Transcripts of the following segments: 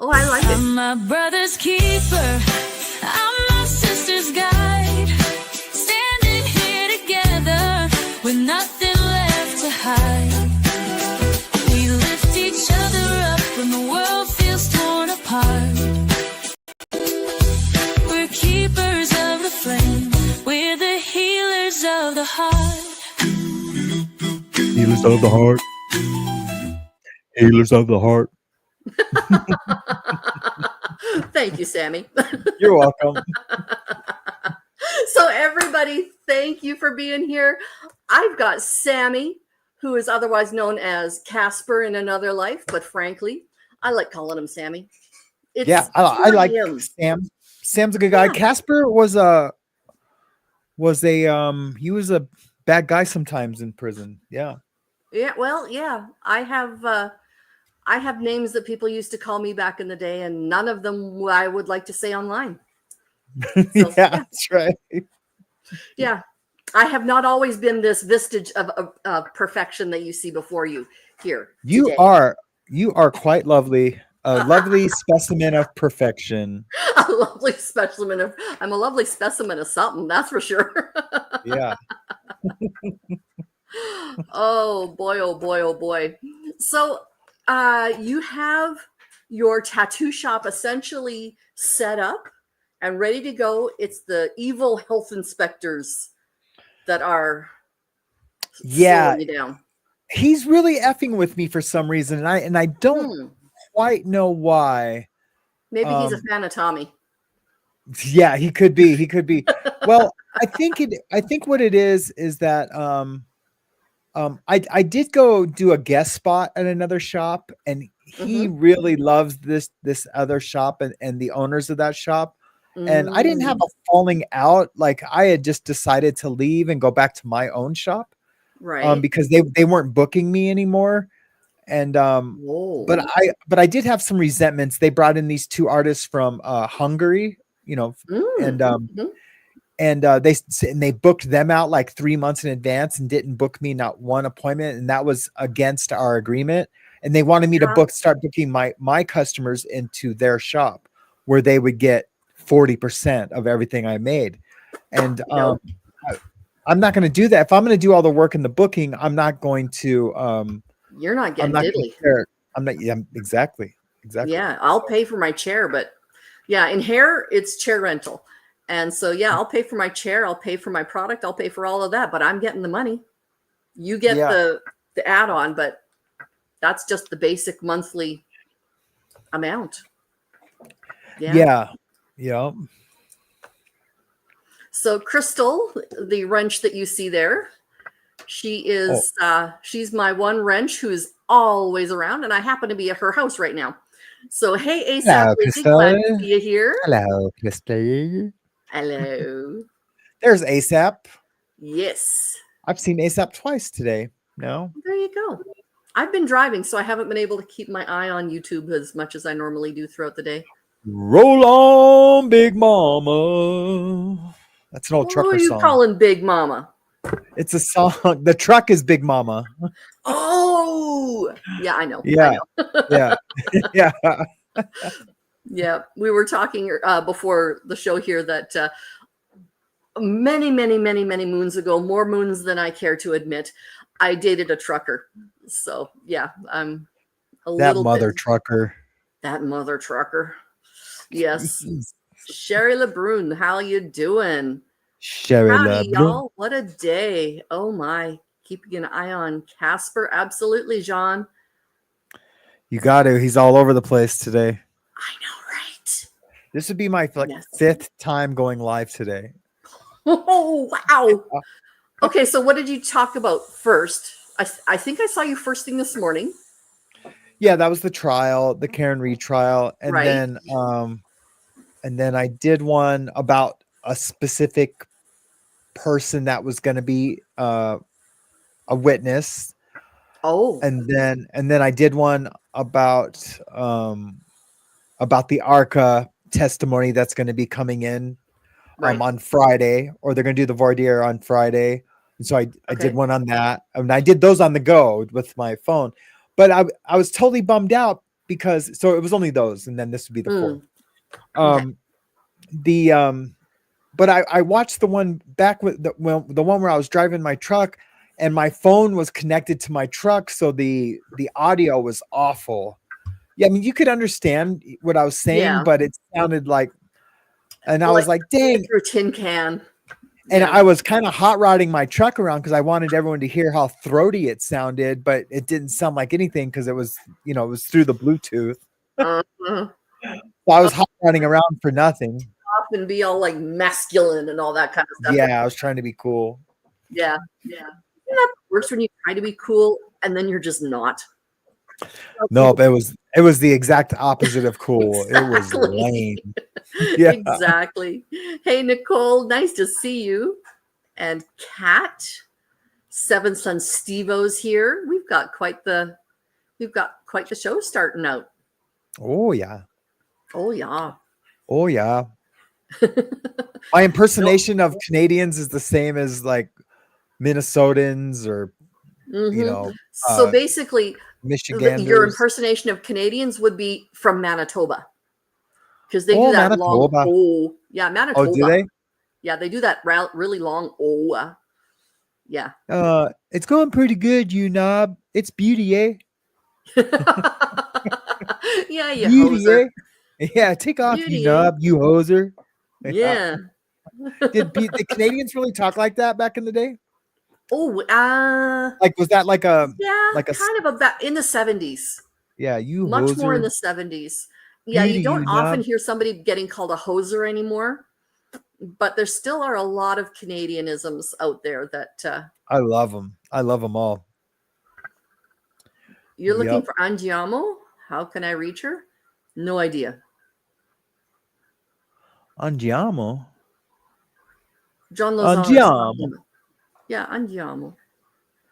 Oh, I like it. I'm my brother's keeper. I'm my sister's guide. Standing here together with nothing left to hide. We lift each other up when the world feels torn apart. We're keepers of the flame. We're the healers of the heart. Healers of the heart. Healers of the heart. Thank you, Sammy. You're welcome. So everybody, thank you for being here. I've got Sammy, who is otherwise known as Casper in another life, but frankly, I like calling him Sammy. It's I like him. Sam. Sam's a good guy. Yeah. Casper was a he was a bad guy sometimes in prison. Yeah. Yeah, well, yeah. I have names that people used to call me back in the day, and none of them I would like to say online. So, That's right. Yeah. I have not always been this vestige of perfection that you see before you here. You today. are quite lovely. A lovely specimen of perfection. A lovely specimen of I'm a lovely specimen of something, that's for sure. Yeah. Oh boy, oh boy, oh boy. So you have your tattoo shop essentially set up and ready to go. It's the evil health inspectors that are slowing you down. He's really effing with me for some reason, and I don't quite know why. Maybe he's a fan of Tommy. Yeah, he could be. He could be. Well, I think what it is that I did go do a guest spot at another shop, and he really loves this other shop and the owners of that shop. And I didn't have a falling out. Like, I had just decided to leave and go back to my own shop. Right. Because they weren't booking me anymore. And but I did have some resentments. They brought in these two artists from Hungary, and they booked them out like 3 months in advance and didn't book me not one appointment, and that was against our agreement. And they wanted me to start booking my customers into their shop where they would get 40% of everything I made. And I'm not going to do that. If I'm going to do all the work in the booking, I'm not going to. You're not getting diddly. I'm not. Yeah, exactly. Yeah, I'll pay for my chair, but yeah, in hair it's chair rental, and so yeah, I'll pay for my chair, I'll pay for my product, I'll pay for all of that, but I'm getting the money. You get the add-on, but that's just the basic monthly amount. Yeah. So Crystal, the wrench that you see there, she is she's my one wrench who's always around, and I happen to be at her house right now. So hey, ASAP, glad to see you here. Hello, Crystal. Hello. There's ASAP. Yes. I've seen ASAP twice today. No. There you go. I've been driving, so I haven't been able to keep my eye on YouTube as much as I normally do throughout the day. Roll on, Big Mama. That's an old trucker song. Who are you calling Big Mama? It's a song. The truck is Big Mama. Oh, yeah, I know. Yeah. Yeah. Yeah. Yeah. We were talking before the show here that many moons ago, more moons than I care to admit, I dated a trucker. So yeah, I'm a little mother trucker. That mother trucker. Yes. Sherry LeBrun, how you doing? Sherry Howdy, y'all. What a day. Oh my. Keeping an eye on Casper. Absolutely, Jean. You got to. He's all over the place today. I know, right? This would be my fifth time going live today. Oh, wow. Okay, so what did you talk about first? I think I saw you first thing this morning. Yeah, that was the trial, the Karen Reed trial. And then I did one about a specific person that was going to be a witness. Oh. And then I did one about the ARCA testimony that's going to be coming in on Friday, or they're going to do the voir dire on Friday. And so I did one on that. I mean, I did those on the go with my phone, but I was totally bummed out because so it was only those, and then this would be the fourth. Okay. But I watched the one back with the one where I was driving my truck and my phone was connected to my truck, so the audio was awful. Yeah, I mean you could understand what I was saying, Yeah. but it sounded like, and I was like, dang. Through a tin can. And Yeah. I was kind of hot rodding my truck around because I wanted everyone to hear how throaty it sounded, but it didn't sound like anything because it was, it was through the Bluetooth. Uh-huh. So I was hot rodding around for nothing. And be all like masculine and all that kind of stuff. Yeah, I was trying to be cool. Yeah. That works when you try to be cool and then you're just not. No, it was the exact opposite of cool. Exactly. It was lame. Yeah. Exactly. Hey, Nicole, nice to see you. And Kat, Seven Son Steve-O's here. We've got quite the show starting out. Oh yeah. Oh yeah. Oh yeah. My impersonation of Canadians is the same as like Minnesotans or so basically Michiganders. your impersonation of Canadians would be from Manitoba. Because they do that Manitoba. long oh. Yeah, Manitoba. Oh, do they? Yeah, they do that really long oh. Yeah. It's going pretty good, you knob. It's beauty, eh? Yeah, you Beauty, hoser. eh? Yeah, take off, Beauty, you knob, you hoser. Yeah. Did the Canadians really talk like that back in the day? Oh, like was that like a kind of about in the 70s. Yeah, you much hoser. more in the 70s. Yeah, Beauty, you don't you often knob. hear somebody getting called a hoser anymore, but there still are a lot of Canadianisms out there that I love them. I love them all. You're looking for Andiamo? How can I reach her? No idea. Andiamo? John Lozano. Andiamo. Yeah, Andiamo.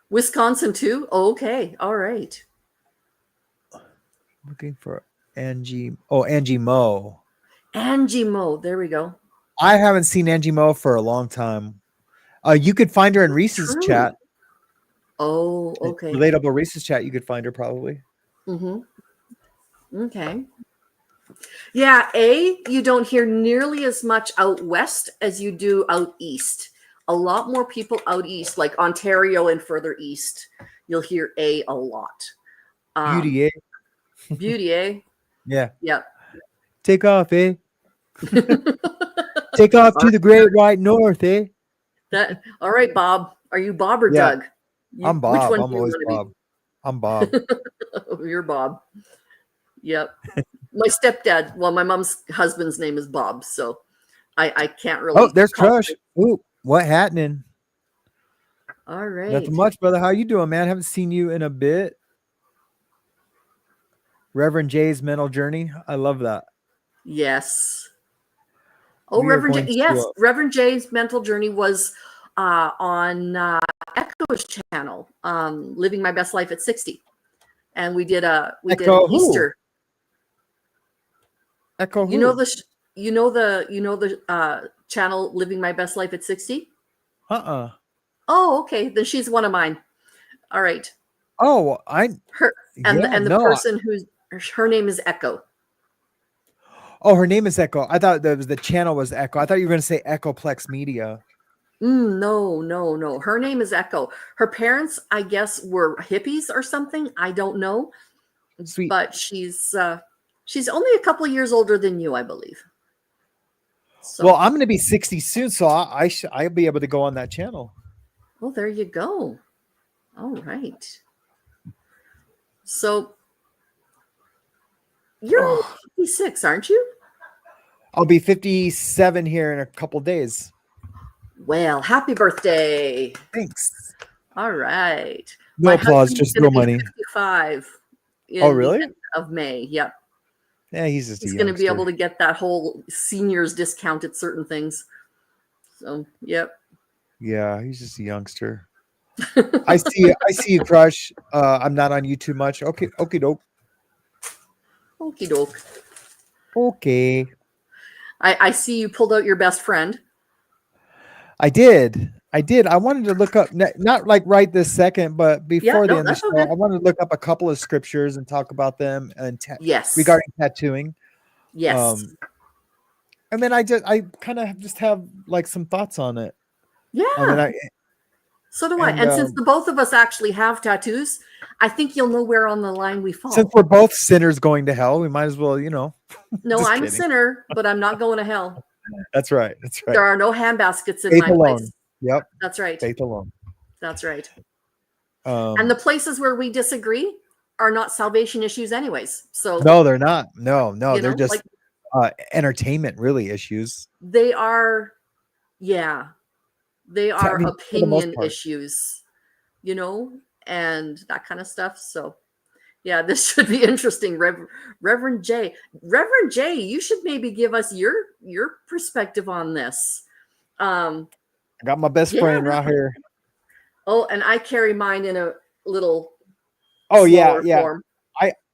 Wisconsin too? Oh, okay. All right. Looking for Angie. Oh, Angie Mo. Angie Mo. There we go. I haven't seen Angie Mo for a long time. You could find her in Reese's chat. Oh, okay. Relatable Reese's chat. You could find her probably. Okay. Yeah, you don't hear nearly as much out west as you do out east. A lot more people out east, like Ontario and further east, you'll hear a lot. Beauty, eh? Beauty, eh? Yeah. Yep. Take off, eh? Take off to the great white north, eh? All right, Bob. Are you Bob or Doug? I'm Bob. Which one I'm always Bob. I'm Bob. You're Bob. Yep. My stepdad, well, my mom's husband's name is Bob, so I can't really. Oh, there's Crush. Ooh, what happening? All right. Nothing much, brother. How you doing, man? Haven't seen you in a bit. Reverend Jay's mental journey. I love that. Yes. Oh, Reverend Jay's mental journey was on Echo's channel, Living My Best Life at 60. And we did an Easter. Echo who? You know the channel Living My Best Life at 60? Oh, okay. Then she's one of mine. All right. Oh, the person her name is Echo. Oh, her name is Echo. I thought the channel was Echo. I thought you were going to say Echoplex Media. No. Her name is Echo. Her parents, I guess, were hippies or something. I don't know. Sweet. But she's only a couple of years older than you, I believe. So, well, I'm going to be 60 soon, so I'll be able to go on that channel. Well, there you go. All right. So you're 56, aren't you? I'll be 57 here in a couple days. Well, happy birthday. Thanks. All right. No applause, just no money. 55. Oh, really? Of May. Yep. Yeah, he's going to be able to get that whole seniors discount at certain things. So, yep. Yeah, he's just a youngster. I see you, Crush. I'm not on YouTube much. Okay, okie doke. Okie doke. Okay. I see you pulled out your best friend. I did. I did. I wanted to look up, not like right this second, but Yeah, before the no, end of that's the all show, good. I wanted to look up a couple of scriptures and talk about them and Yes. regarding tattooing. Yes. And then I kind of just have like some thoughts on it. And Yeah. I So do I. and And since the both of us actually have tattoos, I think you'll know where on the line we since fall. we're both sinners going to hell, we might as well, No, just I'm a kidding. sinner, but I'm not going to hell. That's right. That's right. There are no handbaskets in Faith my alone. place. Yep. That's right. Faith alone. That's right. And the places where we disagree are not salvation issues anyways. So no, they're not. No, they're just like entertainment really issues. they are, yeah, they are For the most opinion part. issues, and that kind of stuff. So yeah, this should be interesting. Reverend J. Reverend J, you should maybe give us your perspective on this. I got my best friend right here. Oh, and I carry mine in a little form. Form.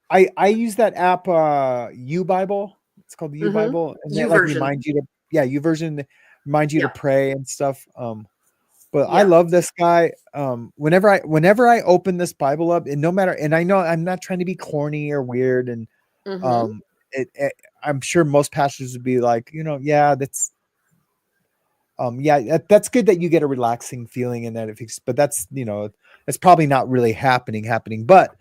I use that app U Bible. It's called the U Bible. And that reminds you to YouVersion reminds you to pray and stuff. But I love this guy. Whenever I open this Bible up, and no matter, and I know I'm not trying to be corny or weird, and I'm sure most pastors would be like, that's that's good that you get a relaxing feeling in that. But that's it's probably not really happening. But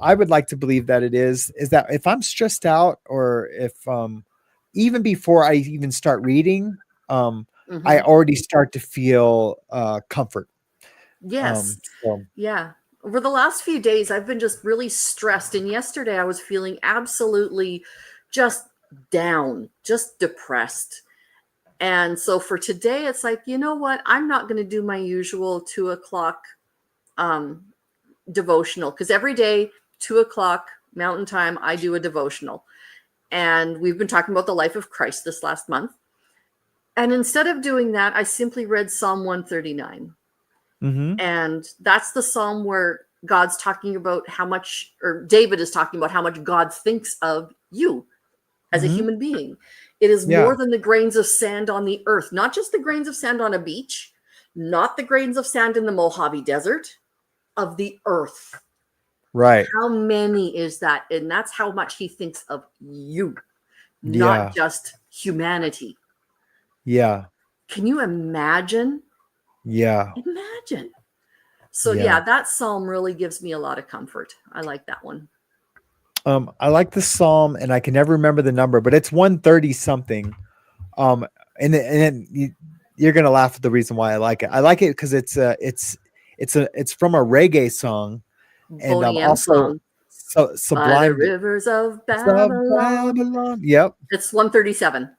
I would like to believe that it is that if I'm stressed out, or if even before I even start reading, I already start to feel comfort. Yes. Yeah. Over the last few days, I've been just really stressed. And yesterday I was feeling absolutely just down, just depressed. And so for today, it's like, you know what? I'm not going to do my usual 2:00 devotional, because every day, 2:00 Mountain Time, I do a devotional. And we've been talking about the life of Christ this last month. And instead of doing that, I simply read Psalm 139. And that's the Psalm where God's talking about how much, or David is talking about how much God thinks of you as a human being. It is more than the grains of sand on the earth, not just the grains of sand on a beach, not the grains of sand in the Mojave Desert, of the earth. Right. How many is that? And that's how much he thinks of you, not just humanity. Yeah. Can you imagine? Yeah. Imagine. So that Psalm really gives me a lot of comfort. I like that one. I like the Psalm, and I can never remember the number, but it's 130 something. And then you're gonna laugh at the reason why I like it. I like it because it's from a reggae song, and also so Sublime. By the rivers of Babylon. Yep. It's 137.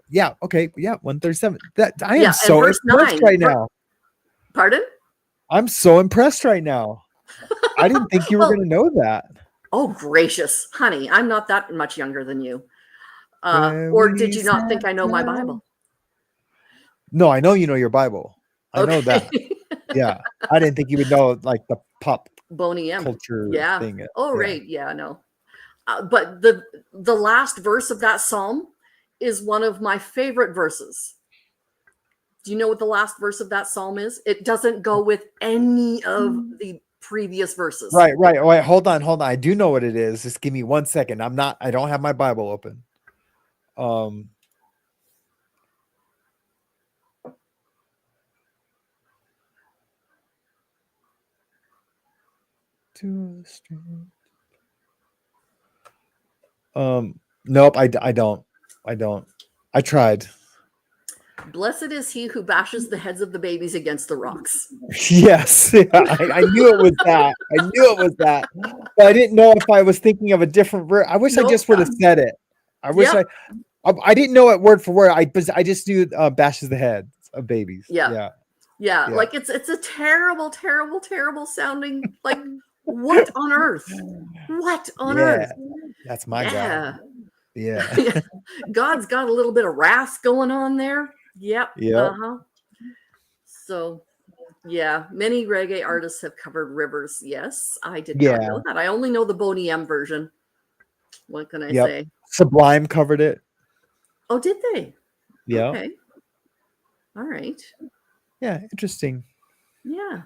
Yeah. Okay. Yeah. 137. That I am so verse impressed 9, right now. Pardon? I'm so impressed right now. I didn't think you were going to know that. Oh, gracious, honey. I'm not that much younger than you. Or did you not think I know my Bible? No, I know you know your Bible. I know that. Yeah. I didn't think you would know like the pop Boney M. culture thing. Oh, right. Yeah, no. But the last verse of that Psalm is one of my favorite verses. Do you know what the last verse of that Psalm is? It doesn't go with any of the previous verses. Right. Wait, hold on. I do know what it is. Just give me 1 second. I don't have my Bible open. Nope, I don't. I tried. Blessed is he who bashes the heads of the babies against the rocks. Yes. I knew it was that. But I didn't know if I was thinking of a different word. I wish I just would have said it. I wish I didn't know it word for word. I just knew bashes the heads of babies. Yeah. Like it's a terrible sounding, like what on earth? What on earth? That's my God. Yeah. God's got a little bit of wrath going on there. Yep. So many reggae artists have covered rivers. Yes, I did not know that. I only know the Boney M version. What can I say? Sublime covered it. Oh, did they? Yeah. Okay. All right. Yeah, interesting. Yeah.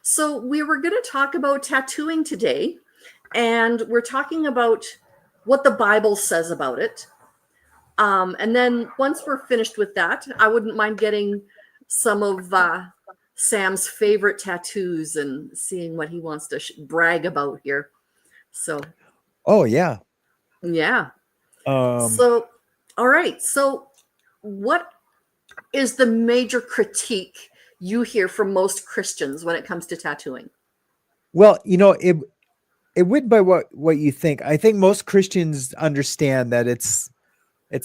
So we were going to talk about tattooing today, and we're talking about what the Bible says about it. And then once we're finished with that, I wouldn't mind getting some of Sam's favorite tattoos and seeing what he wants to brag about here. So, Oh yeah. yeah. Um, So, all right. So, what is the major critique you hear from most Christians when it comes to tattooing? well, it would by what you think. I think most Christians understand that it's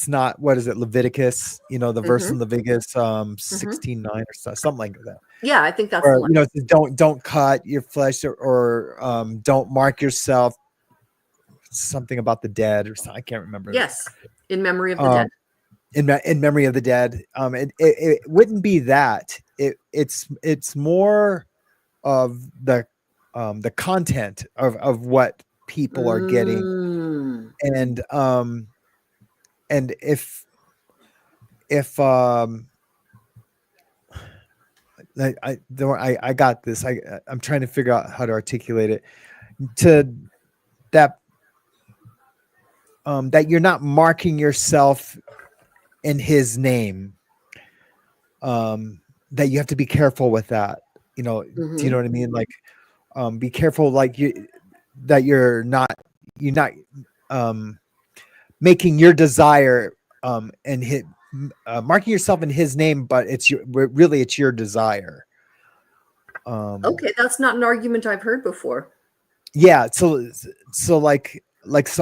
not, what is it, Leviticus, the verse Mm-hmm. in Leviticus Mm-hmm. 16:9 or something like that. Yeah, I think that's the Or one. it says, don't cut your flesh, or don't mark yourself, something about the dead or something. I can't remember. Yes, in memory of the Um dead. in memory of the dead. It wouldn't be that. It's more of the content of what people are getting. Mm. And if I got this. I'm trying to figure out how to articulate it to that that you're not marking yourself in his name. That you have to be careful with that. Do you Mm-hmm. know what I mean? Like, be careful, like that you're not um, making your desire and hit marking yourself in his name, but it's your desire. Okay, that's not an argument I've heard before. Yeah. So so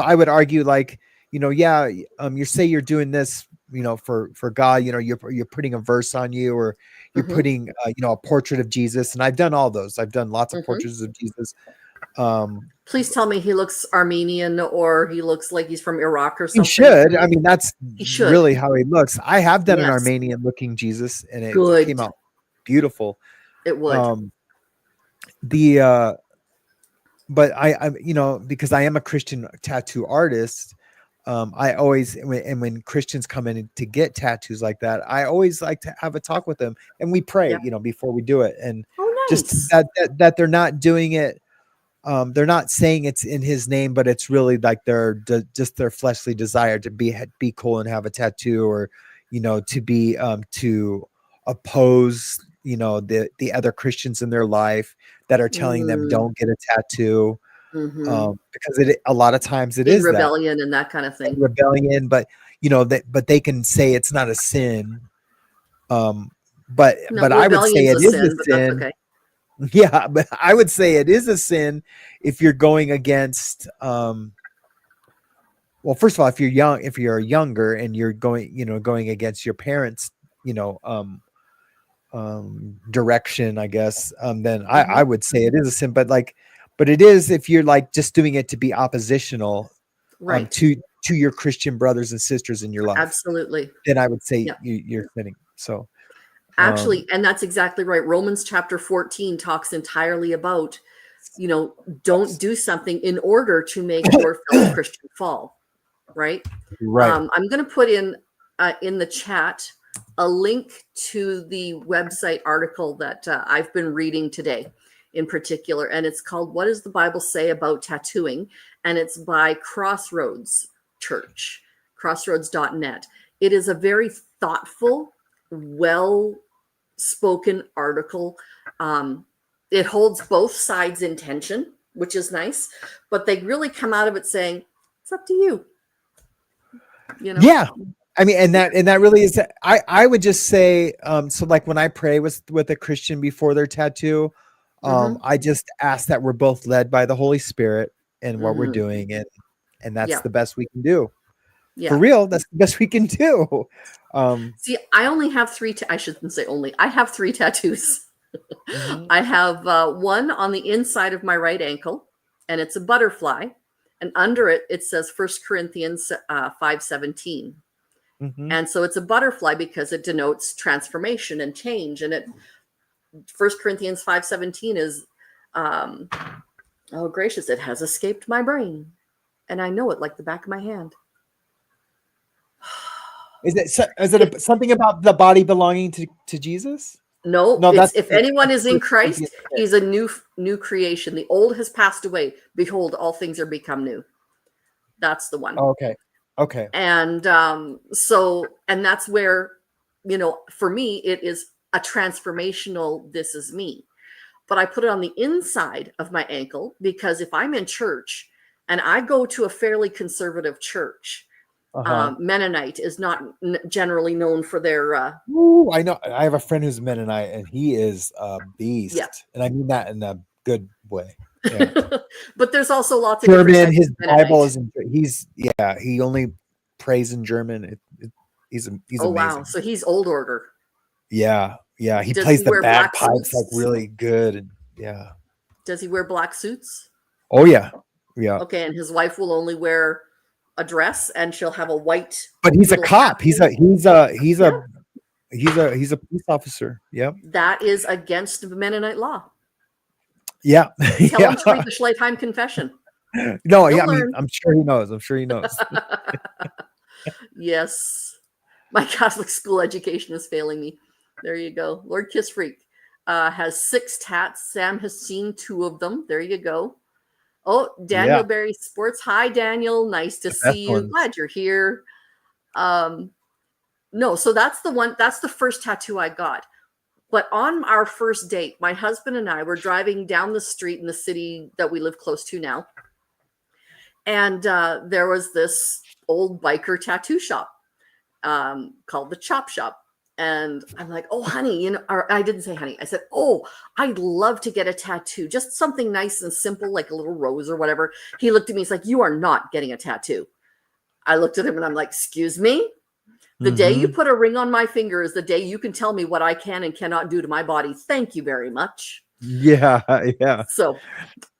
I would argue, like, yeah, you say you're doing this, for God, you're putting a verse on you, or you're Mm-hmm. putting, a portrait of Jesus. And I've done all those. I've done lots of Mm-hmm. portraits of Jesus. Um, Please tell me he looks Armenian or he looks like he's from Iraq or he something. should. I mean, that's He should. really how he looks. I have done an Yes. Armenian looking Jesus, and it came Good. out beautiful. It would. Um, the but because I am a Christian tattoo artist, I always, when Christians come in to get tattoos like that, I always like to have a talk with them, and we pray, Yeah. before we do it, and Oh, just nice. that they're not doing it. They're not saying it's in his name, but it's really like just their fleshly desire to be cool and have a tattoo, or to be to oppose the other Christians in their life that are telling them Mm. don't get a tattoo, Mm-hmm. because a lot of times it In is that rebellion and that kind of thing. rebellion, but but they can say it's not a sin. Um, No, but I would say rebellion's it a is a sin, but that's sin. okay. Yeah, but I would say it is a sin if you're going against. Well, first of all, if you're younger and you're going against your parents, direction, I guess, then Mm-hmm. I would say it is a sin. But it is if you're like just doing it to be oppositional, Right. to your Christian brothers and sisters in your life, Absolutely. then I would say Yeah. you're sinning. So, Actually, and that's exactly right. Romans chapter 14 talks entirely about, don't do something in order to make your fellow Christian fall, right? right. I'm going to put in the chat a link to the website article that I've been reading today in particular, and it's called "What Does the Bible Say About Tattooing?" and it's by Crossroads Church, crossroads.net. It is a very thoughtful, well-spoken article. It holds both sides in tension, which is nice, but they really come out of it saying, it's up to you. Yeah. I mean, and that really is, I would just say, so like when I pray with a Christian before their tattoo, I just ask that we're both led by the Holy Spirit in what we're doing. And that's the best we can do. Yeah. For real. That's the best we can do. See, I only have I shouldn't say only, I have 3 tattoos. Mhm. I have one on the inside of my right ankle, and it's a butterfly. And under it, it says 1 Corinthians 5:17. Mhm. And so it's a butterfly because it denotes transformation and change. And 1 Corinthians 5:17 is, oh gracious, it has escaped my brain. And I know it like the back of my hand. Is it something about the body belonging to Jesus? No, No, it's that's if anyone is in that's Christ, he's a new creation. The old has passed away. Behold, all things are become new. That's the one. oh, okay. Okay. And and that's where, for me, it is a transformational this is me. But I put it on the inside of my ankle because if I'm in church and I go to a fairly conservative church, Uh-huh. Mennonite is not generally known for their Ooh, I know. I have a friend who's Mennonite, and he is a yeah. beast, and I mean that in a good way. Yeah. But there's also lots of different German. types His of Bible Mennonite. is in. He only prays in German. He's Oh wow, amazing. so he's old order. Yeah, yeah. He Does plays he the wear black bagpipes like suits? really good, and yeah. Does he wear black suits? Oh yeah, yeah. Okay, and his wife will only wear a dress, and she'll have a white But he's a little hat cop. He's thing? Yeah, a police officer. Yep. that is against the Mennonite law. Yeah. Tell him to read Yeah. the Schleitheim Confession. No, He'll yeah, I mean, learn. I'm sure he knows. I'm sure he knows. Yes. My Catholic school education is failing me. There you go. Lord Kiss Freak has 6 tats. Sam has seen 2 of them. There you go. Oh, Daniel Yeah. Berry Sports. Hi, Daniel. Nice to The best see you. ones. Glad you're here. No, so that's the one. That's the first tattoo I got. But on our first date, my husband and I were driving down the street in the city that we live close to now. And there was this old biker tattoo shop called the Chop Shop. And I'm like, oh, honey, or I didn't say honey. I said, oh, I'd love to get a tattoo. Just something nice and simple, like a little rose or whatever. He looked at me. He's like, you are not getting a tattoo. I looked at him and I'm like, excuse me? The day you Mhm. put a ring on my finger is the day you can tell me what I can and cannot do to my body. Thank you very much. Yeah, yeah, So,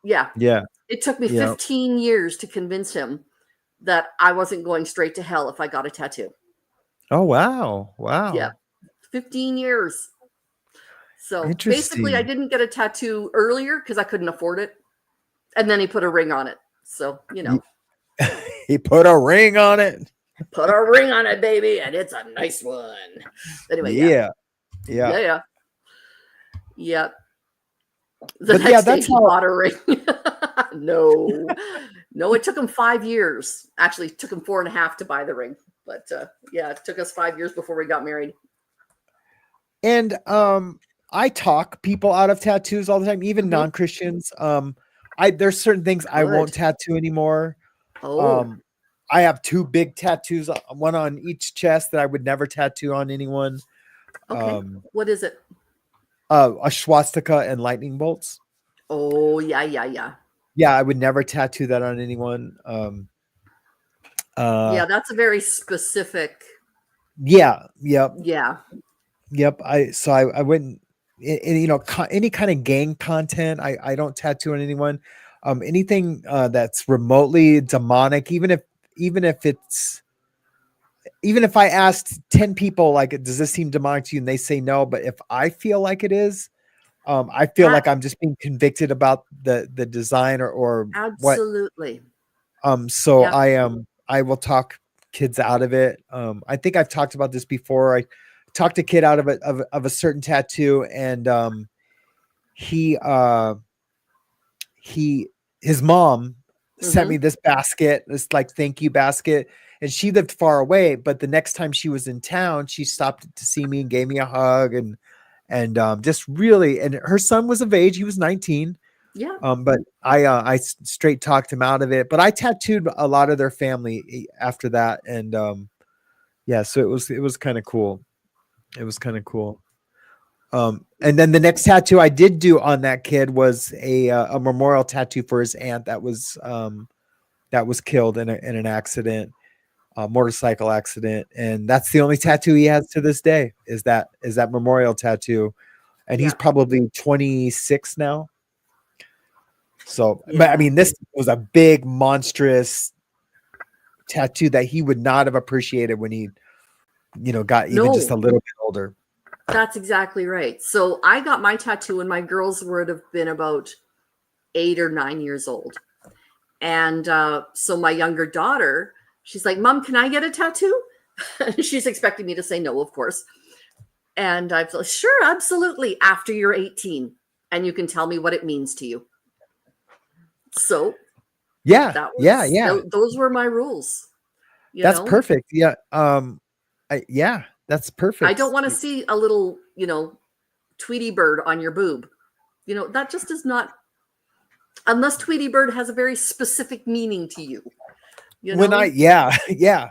yeah, yeah, it took me yeah. 15 years to convince him that I wasn't going straight to hell if I got a tattoo. Oh wow, Yeah, wow. 15 years. So basically, I Interesting. didn't get a tattoo earlier because I couldn't afford it. And then he put a ring on it. So, He put a ring on it. put a ring on it, baby. And it's a nice one. Anyway, yeah. Yeah, yeah. Yeah. Yeah. The But yeah, next day that's he how. bought a ring. No, it took him 5 years. Actually, it took him 4.5 to buy the ring. But yeah, it took us 5 years before we got married. And I talk people out of tattoos all the time, even Mhm. non-Christians. There's certain things I won't Good. tattoo anymore. Oh, I have 2 big tattoos, one on each chest that I would never tattoo on anyone. okay. What is it? A swastika and lightning bolts. Oh, yeah. Yeah, I would never tattoo that on anyone. Yeah, that's a very specific. Yeah, yep, Yeah. yep. I wouldn't, any kind of gang content. I don't tattoo on anyone. Anything that's remotely demonic, even if I asked 10 people, like, does this seem demonic to you? And they say no, but if I feel like it is, I feel That like I'm just being convicted about the design or what. absolutely. So Yep. I will talk kids out of it. I think I've talked about this before. I talked a kid out of a certain tattoo, and he his mom sent me this basket, this like thank you basket, and she lived far away, but the next time she was in town, she stopped to see me and gave me a hug, and just really, and her son was of age, he was 19. Yeah. But I straight talked him out of it, but I tattooed a lot of their family after that, and yeah, so it was kind of cool. It was kind of cool. And then the next tattoo I did do on that kid was a memorial tattoo for his aunt that was killed in an accident, a motorcycle accident, and that's the only tattoo he has to this day is that memorial tattoo, and he's Yeah. probably 26 now. So, but Yeah. I mean, this was a big, monstrous tattoo that he would not have appreciated when he, got even just a No, little bit older. that's exactly right. So I got my tattoo when my girls would have been about 8 or 9 years old. And so my younger daughter, she's like, Mom, can I get a tattoo? She's expecting me to say no, of course. And I've said, sure, absolutely. After you're 18 and you can tell me what it means to you. So Yeah, that yeah, was, yeah. those were my rules. You That's know, perfect. Yeah. Yeah, that's I perfect. don't want to see a little, Tweety bird on your boob. That just is not, unless Tweety bird has a very specific meaning to you, Yeah, yeah.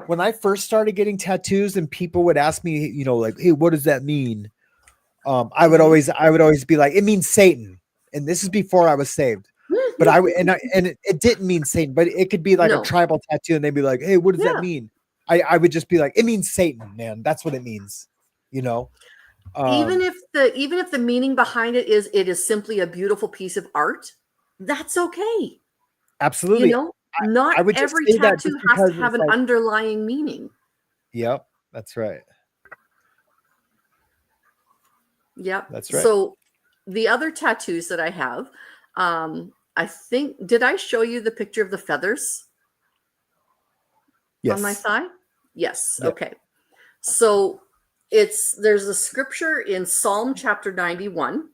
When I first started getting tattoos and people would ask me, like, hey, what does that mean? Mhm. I would always be like, it means Satan. And this is before I was saved. But it didn't mean Satan, but it could be like a No. tribal tattoo, and they'd be like, hey, what does that Yeah. mean? I would just be like, it means Satan, man. That's what it means. You know? Even Um, if the meaning behind it is simply a beautiful piece of art, that's okay. absolutely. Not I would just every say that just tattoo has because to have it's an like, underlying meaning. yep, that's right. Yep. That's right. So the other tattoos that I have, I think, did I show you the picture of the feathers on my Yes. thigh? Yes. Yeah. Okay. So there's a scripture in Psalm chapter 91,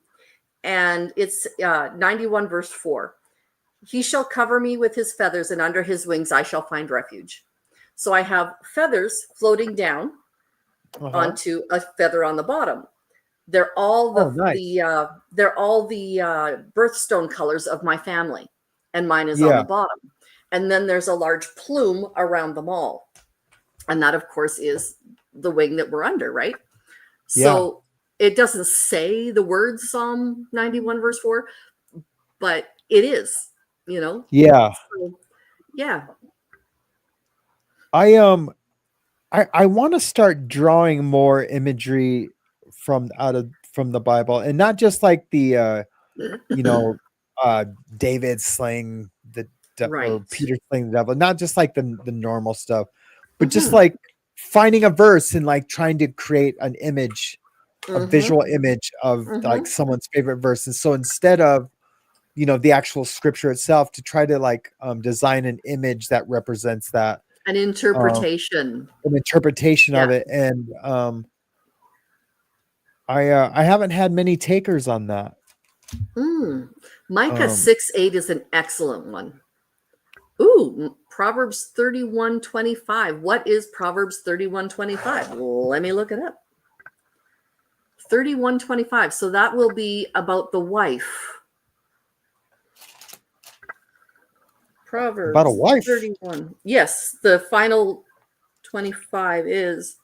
and it's 91 verse 4. He shall cover me with his feathers, and under his wings I shall find refuge. So I have feathers floating down Uh-huh. onto a feather on the bottom. They're all Oh, nice. the birthstone colors of my family, and mine is on the Yeah. bottom. And then there's a large plume around them all, and that, of course, is the wing that we're under, right? Yeah. So it doesn't say the word Psalm 91 verse 4, but it is, Yeah. So, yeah. I I want to start drawing more imagery from the Bible, and not just like the you know David slaying or Right. Peter slaying the devil, not just like the normal stuff, but just Mhm. like finding a verse and like trying to create an image, a Mhm. visual image of like Mhm. someone's favorite verse. And so instead of the actual scripture itself, to try to like design an image that represents that, An um, interpretation. an interpretation Yeah. of it. And I haven't had many takers on that. Micah Um, 6:8 is an excellent one. Ooh, Proverbs 31:25. What is Proverbs 31:25? Let me look it up. 31:25. So that will be about the wife. about a Proverbs wife. 31. Yes, the final 25 is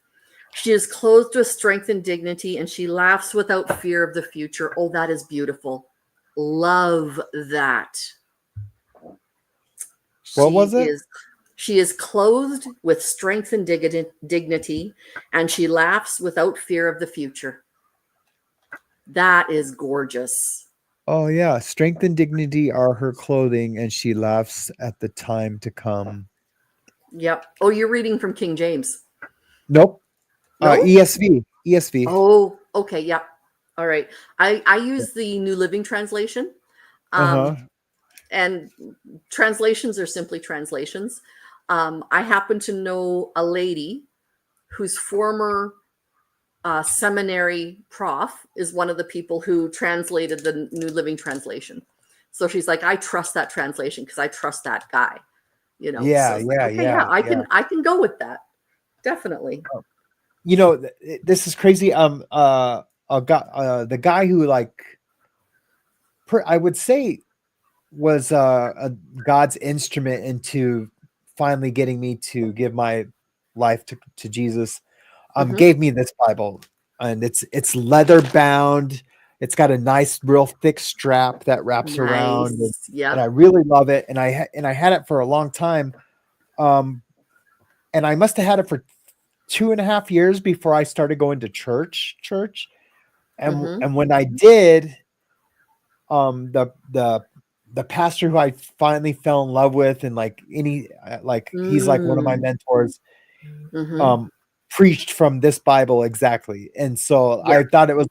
she is clothed with strength and dignity, and she laughs without fear of the future. Oh, that is beautiful. Love that. What was She it? is she is clothed with strength and dignity, and she laughs without fear of the future. That is gorgeous. Oh yeah, strength and dignity are her clothing, and she laughs at the time to come. Yep. Oh, you're reading from King James. Nope. No? ESV. ESV. Oh, okay. Yep. All right. I use the New Living Translation. Uh-huh. Um, and translations are simply translations. I happen to know a lady whose former seminary prof is one of the people who translated the New Living Translation. So she's like, I trust that translation because I trust that guy. So Yeah, it's like, yeah, okay, yeah, yeah, yeah. I can go with that. Definitely. This is crazy. The guy who I would say was a God's instrument into finally getting me to give my life to Jesus. Hmm. Gave me this Bible, and it's leather bound. It's got a nice, real thick strap that wraps around, Nice. and I Yep. really love it. And I had it for a long time, and I must have had it for 2.5 years before I started going to church. Hmm. And when I did, the pastor who I finally fell in love with, and he's like one of my Mm. mentors, Hmm. um preached from this Bible exactly. And so Yeah. I thought it was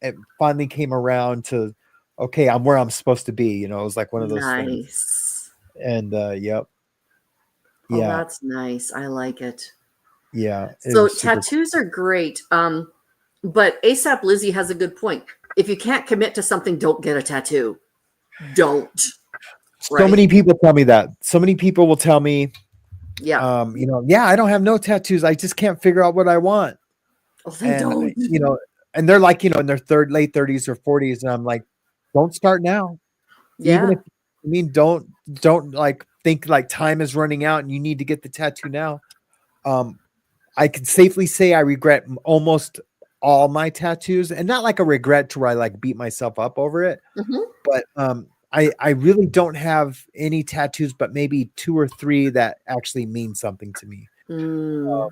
it finally came around to, okay, I'm where I'm supposed to be. It was like one of those things. Nice. And yep. Oh, Yeah. that's nice. I like it. Yeah. It So was super cool. tattoos are great. But ASAP Lizzie has a good point. If you can't commit to something, don't get a tattoo. Don't. So Right? many people tell me that. So many people will tell me, Yeah. yeah, I don't have no tattoos. I just can't figure out what I want. Oh, they And don't. and they're like, in their late 30s or 40s, and I'm like, don't start now. Even Yeah. if don't like think like time is running out and you need to get the tattoo now. I can safely say I regret almost all my tattoos, and not like a regret to where I like beat myself up over it, Mhm. but I really don't have any tattoos, but maybe 2 or 3 that actually mean something to me. Mm.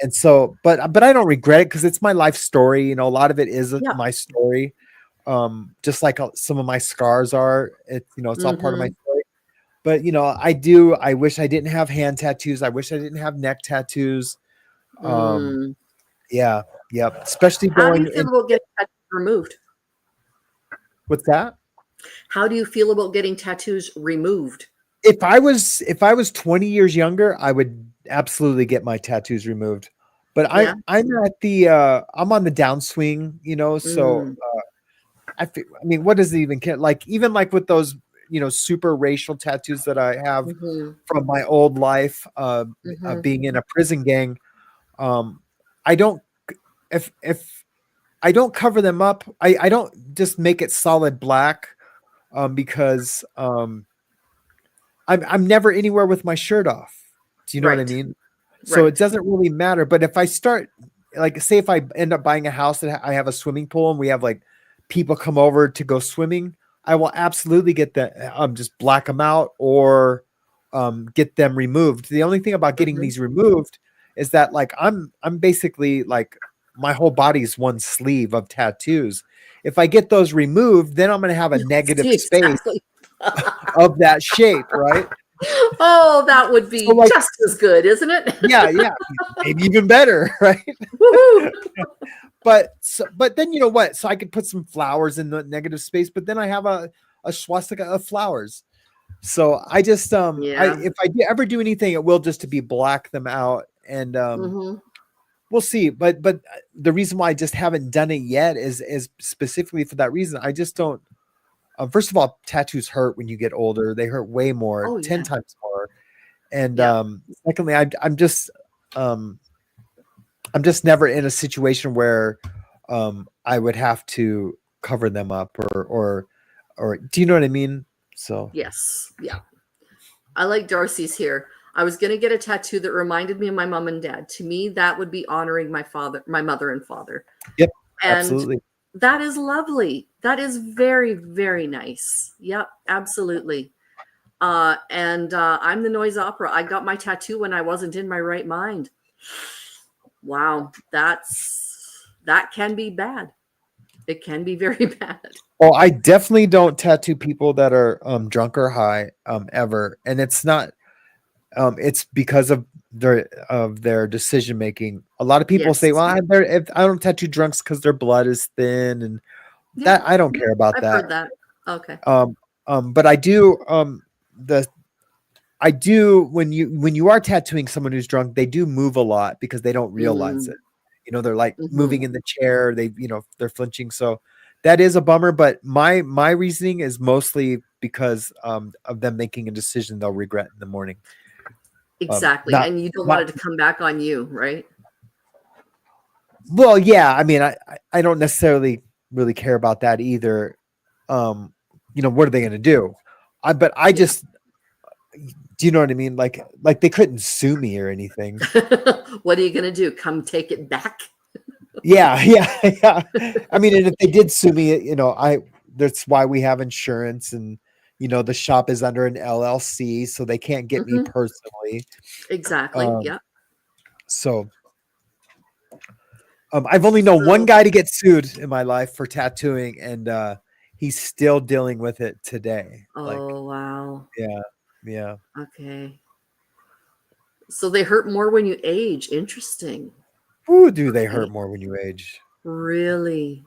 And so, but I don't regret it because it's my life story. A lot of it is Yeah. my story. Just like some of my scars are. It's all part of my Mhm. story. But I wish I didn't have hand tattoos. I wish I didn't have neck tattoos. Um, Mm. yeah, yep. Especially How do you going feel in. about getting tattoos removed? What's that? How do you feel about getting tattoos removed? If I was 20 years younger, I would absolutely get my tattoos removed. But Yeah. I'm on the downswing, so Mm. I mean, what does it even care? Like, even like with those, super racial tattoos that I have Mhm. from my old life, Mhm. being in a prison gang, um, I don't, if I don't cover them up, I don't just make it solid black, because, I'm never anywhere with my shirt off. Do you know what I Right. mean? So it Right. doesn't really matter. But if I start, like, say if I end up buying a house that I have a swimming pool and we have like people come over to go swimming, I will absolutely get that, just black them out, or get them removed. The only thing about getting Mhm. these removed is that, like, I'm basically like, my whole body's one sleeve of tattoos. If I get those removed, then I'm going to have a negative See, space exactly. of that shape, right? Oh, that would So, be like, just as good, isn't it? yeah, yeah, maybe even better, right? Woohoo. But then, you know what? So I could put some flowers in the negative space, but then I have a swastika of flowers. So I just Yeah. if I ever do anything, it will just to be black them out, and Mhm. we'll see. But the reason why I just haven't done it yet is specifically for that reason. I just don't. First of all, tattoos hurt when you get older. They hurt way more, Oh, 10 yeah. times more. And Yep. secondly, um I'm just never in a situation where I would have to cover them up, or do you know what I mean? So Yes. Yeah. I like Darcy's here. I was going to get a tattoo that reminded me of my mom and dad. To me, that would be honoring my mother and father. yep, And absolutely. that is lovely. That is very, very nice. Yep, absolutely. And I'm the noise opera. I got my tattoo when I wasn't in my right mind. Wow, that can be bad. It can be very bad. Oh, I definitely don't tattoo people that are drunk or high, ever. And it's not, it's because of their decision making. A lot of people say, Yes. well, if I don't tattoo drunks because their blood is thin, and Yeah. that I don't care about I've that. heard that. Okay. Um, but I do, the I do, when you are tattooing someone who's drunk, they do move a lot because they don't realize Mm, it. They're like moving mhm. in the chair, they're flinching. So that is a bummer, but my reasoning is mostly because of them making a decision they'll regret in the morning. Exactly. Not And you don't want not it to come back on you, right? Well, yeah, I mean, I don't necessarily really care about that either. What are they going to do? But I Yeah. just, do you know what I mean? Like they couldn't sue me or anything. What are you going to do? Come take it back? Yeah, yeah, yeah. I mean, and if they did sue me, that's why we have insurance, and the shop is under an LLC, so they can't get me Mhm. personally. Exactly. Um, Yeah. so I've only known one So, guy to get sued in my life for tattooing, and he's still dealing with it today. Like, oh, wow. yeah, yeah. Okay. So they hurt more when you age. Interesting. Ooh, do they hurt Okay. more when you age? Really?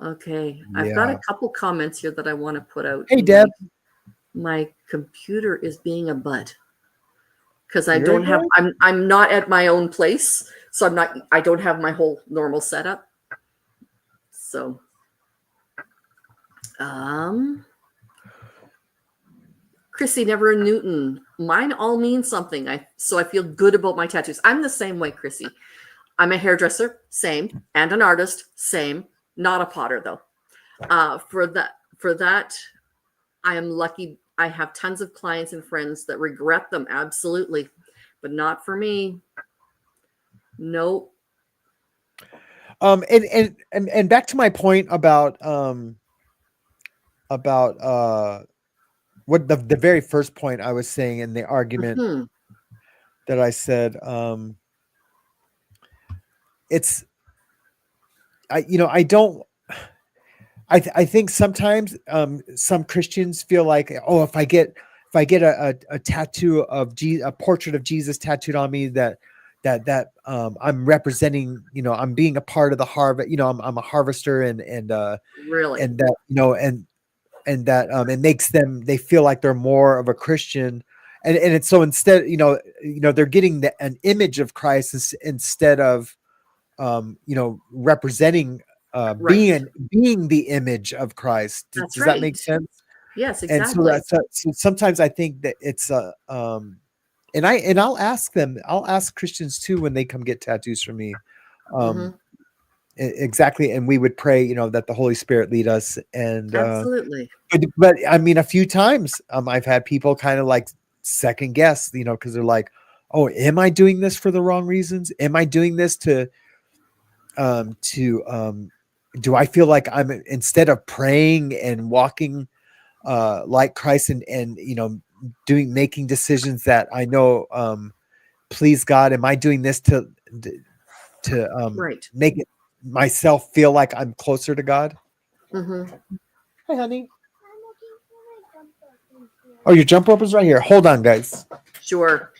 Okay. I've got a Yeah. couple comments here that I want to put out. Hey, Deb, My computer is being a bud because I you're don't have annoyed? I'm not at my own place, so I don't have my whole normal setup. So, Chrissy, never a Newton. Mine all mean something. So I feel good about my tattoos. I'm the same way, Chrissy. I'm a hairdresser, same, and an artist, same. Not a potter though. For that, I am lucky. I have tons of clients and friends that regret them, absolutely, but not for me. Nope. And back to my point about what the very first point I was saying in the argument that I said, I think sometimes some Christians feel like, oh, if I get a tattoo of a portrait of Jesus tattooed on me, that I'm representing, I'm being a part of the harvest, I'm a harvester, and really, and that, and that it makes them, they feel like they're more of a Christian, and it's so instead, they're getting an image of Christ instead of representing, right. being the image of Christ. That's Does right. that make sense? Yes, And exactly. so sometimes I think that it's and I'll ask Christians too when they come get tattoos from me. Exactly. And we would pray, that the Holy Spirit lead us. And absolutely. But I mean, a few times I've had people kind of like second guess, because they're like, oh, am I doing this for the wrong reasons? Am I doing this to do I feel like I'm, instead of praying and walking like Christ, and making decisions that I know please God, am I doing this to right. make it myself feel like I'm closer to God? Hi, honey. Oh, your jump rope is right here. Hold on, guys. Sure.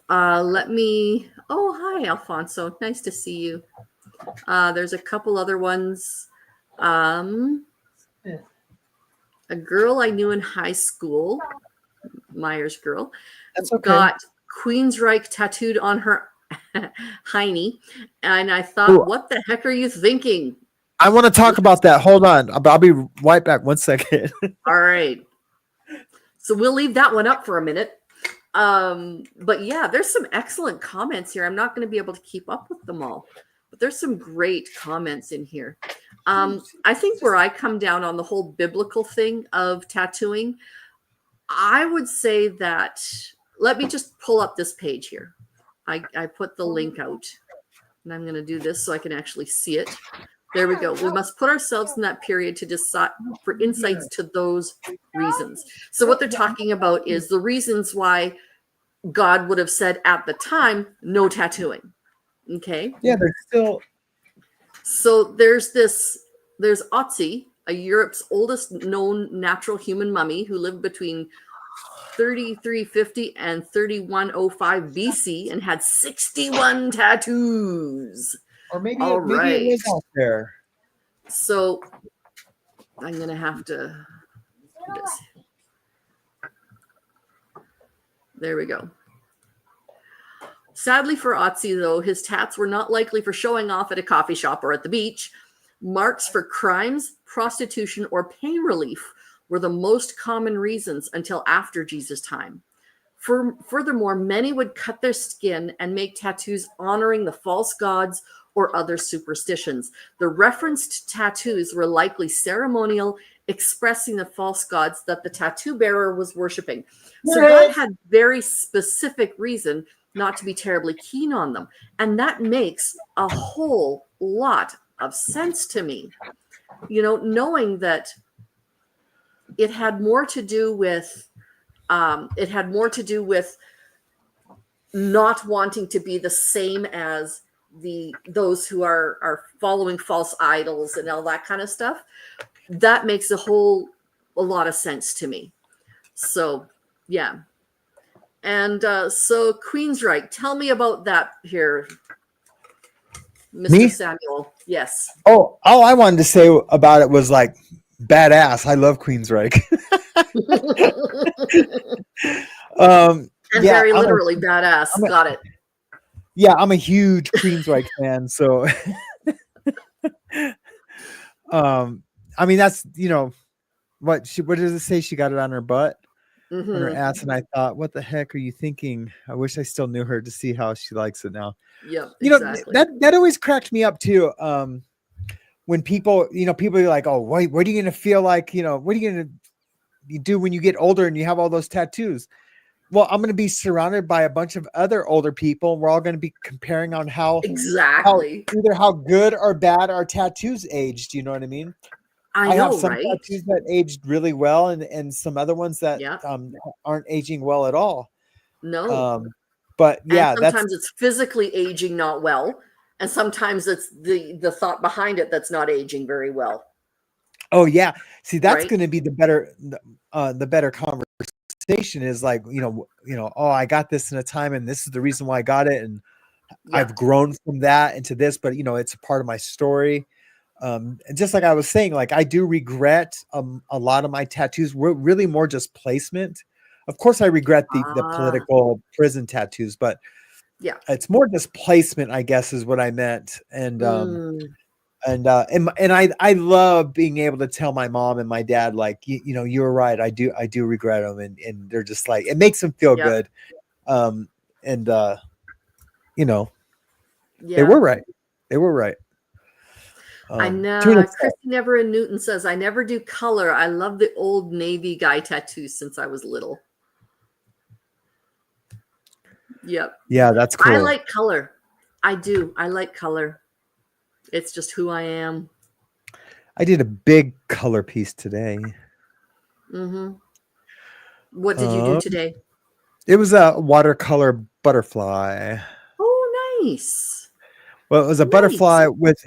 Oh, hi, Alfonso. Nice to see you. There's a couple other ones. A girl I knew in high school, Myers girl, That's okay. got Queensryche tattooed on her hiney, and I thought, what the heck are you thinking? I want to talk about that. Hold on. I'll be right back. 1 second. All right. So we'll leave that one up for a minute. But yeah, there's some excellent comments here. I'm not going to be able to keep up with them all, but there's some great comments in here. I think where I come down on the whole biblical thing of tattooing, I would say that, let me just pull up this page here. I put the link out, and I'm going to do this so I can actually see it. There we go. We must put ourselves in that period to decide for insights to those reasons. So what they're talking about is the reasons why God would have said at the time, no tattooing. Okay. Yeah, there's still. So there's Otzi, Europe's oldest known natural human mummy who lived between 3350 and 3105 BC and had 61 tattoos. Or maybe, maybe it was out there. So I'm going to have to do this. There we go. Sadly for Otzi, though, his tats were not likely for showing off at a coffee shop or at the beach. Marks for crimes, prostitution, or pain relief were the most common reasons until after Jesus' time. Furthermore, many would cut their skin and make tattoos honoring the false gods or other superstitions. The referenced tattoos were likely ceremonial, expressing the false gods that the tattoo bearer was worshiping. So God had very specific reason not to be terribly keen on them. And that makes a whole lot of sense to me. Knowing that it had more to do with not wanting to be the same as those who are following false idols and all that kind of stuff. That makes a lot of sense to me. So yeah. And so Queensryche, tell me about that here, Mr. Me? Samuel. Yes. Oh, all I wanted to say about it was like badass. I love Queensryche. And very literally badass. Got it. Yeah, I'm a huge Queensryche fan. So I mean, that's, what does it say? She got it on her butt, on her Mm-hmm. ass. And I thought, what the heck are you thinking? I wish I still knew her to see how she likes it now. Yep, exactly. That always cracked me up too. When people, people are like, oh, what are you going to feel like, what are you going to do when you get older and you have all those tattoos? Well, I'm going to be surrounded by a bunch of other older people. We're all going to be comparing on how Exactly. either how good or bad our tattoos aged. You know what I mean? I I have know, some right? tattoos that aged really well, and some other ones that Yeah. aren't aging well at all. No. But And yeah, that's sometimes it's physically aging not well, and sometimes it's the thought behind it that's not aging very well, oh yeah. See, that's right? going to be the better conversation is like, oh, I got this in a time, and this is the reason why I got it, and I've Yep. grown from that into this, but it's a part of my story. And just like I was saying, like I do regret a lot of my tattoos were really more just placement. Of course, I regret the Ah, political prison tattoos, but yeah. it's more just placement, I guess, is what I meant. Mm, And I love being able to tell my mom and my dad, like, you were right. I do regret them, and they're just like, it makes them feel yep. good. Um, and you know, they Yeah. were right. They were right. I To an know. extent. Christy Never in Newton says, I never do color. I love the old Navy guy tattoos since I was little. Yep. Yeah, that's I cool. like color. I do. I like color. It's just who I am. I did a big color piece today. Mm-hmm. What did you do Uh, today? it was a watercolor butterfly. Oh, nice. Well, it was a Nice. butterfly with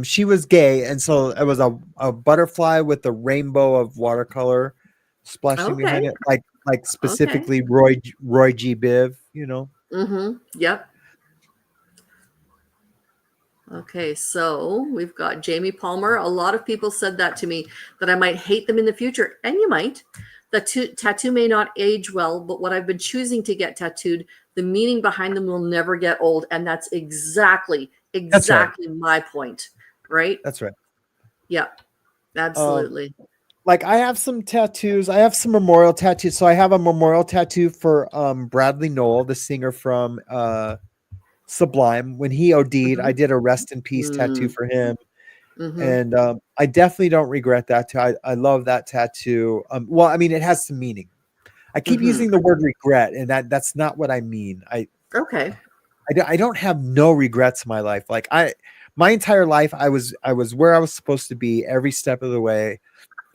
she was gay, and so it was a butterfly with a rainbow of watercolor splashing behind Okay. it, like Okay. specifically Roy G. Biv, Mm-hmm. Yep. Okay, so we've got Jamie Palmer. A lot of people said that to me, that I might hate them in the future, and you might. The tattoo may not age well, but what I've been choosing to get tattooed, the meaning behind them will never get old, and that's exactly That's right. my point, right? That's right. Yep, Um, absolutely. like I have some tattoos. I have some memorial tattoos. So I have a memorial tattoo for Bradley Noel, the singer from Sublime. When he OD'd, I Mm-hmm. did a rest in peace tattoo Mm, for him. mm-hmm. And I definitely don't regret that too. I love that tattoo. Well, I mean, it has some meaning. I keep Mm-hmm. using the word regret, and that's not what I mean. Okay. I don't have no regrets in my life. Like my entire life, I was where I was supposed to be every step of the way.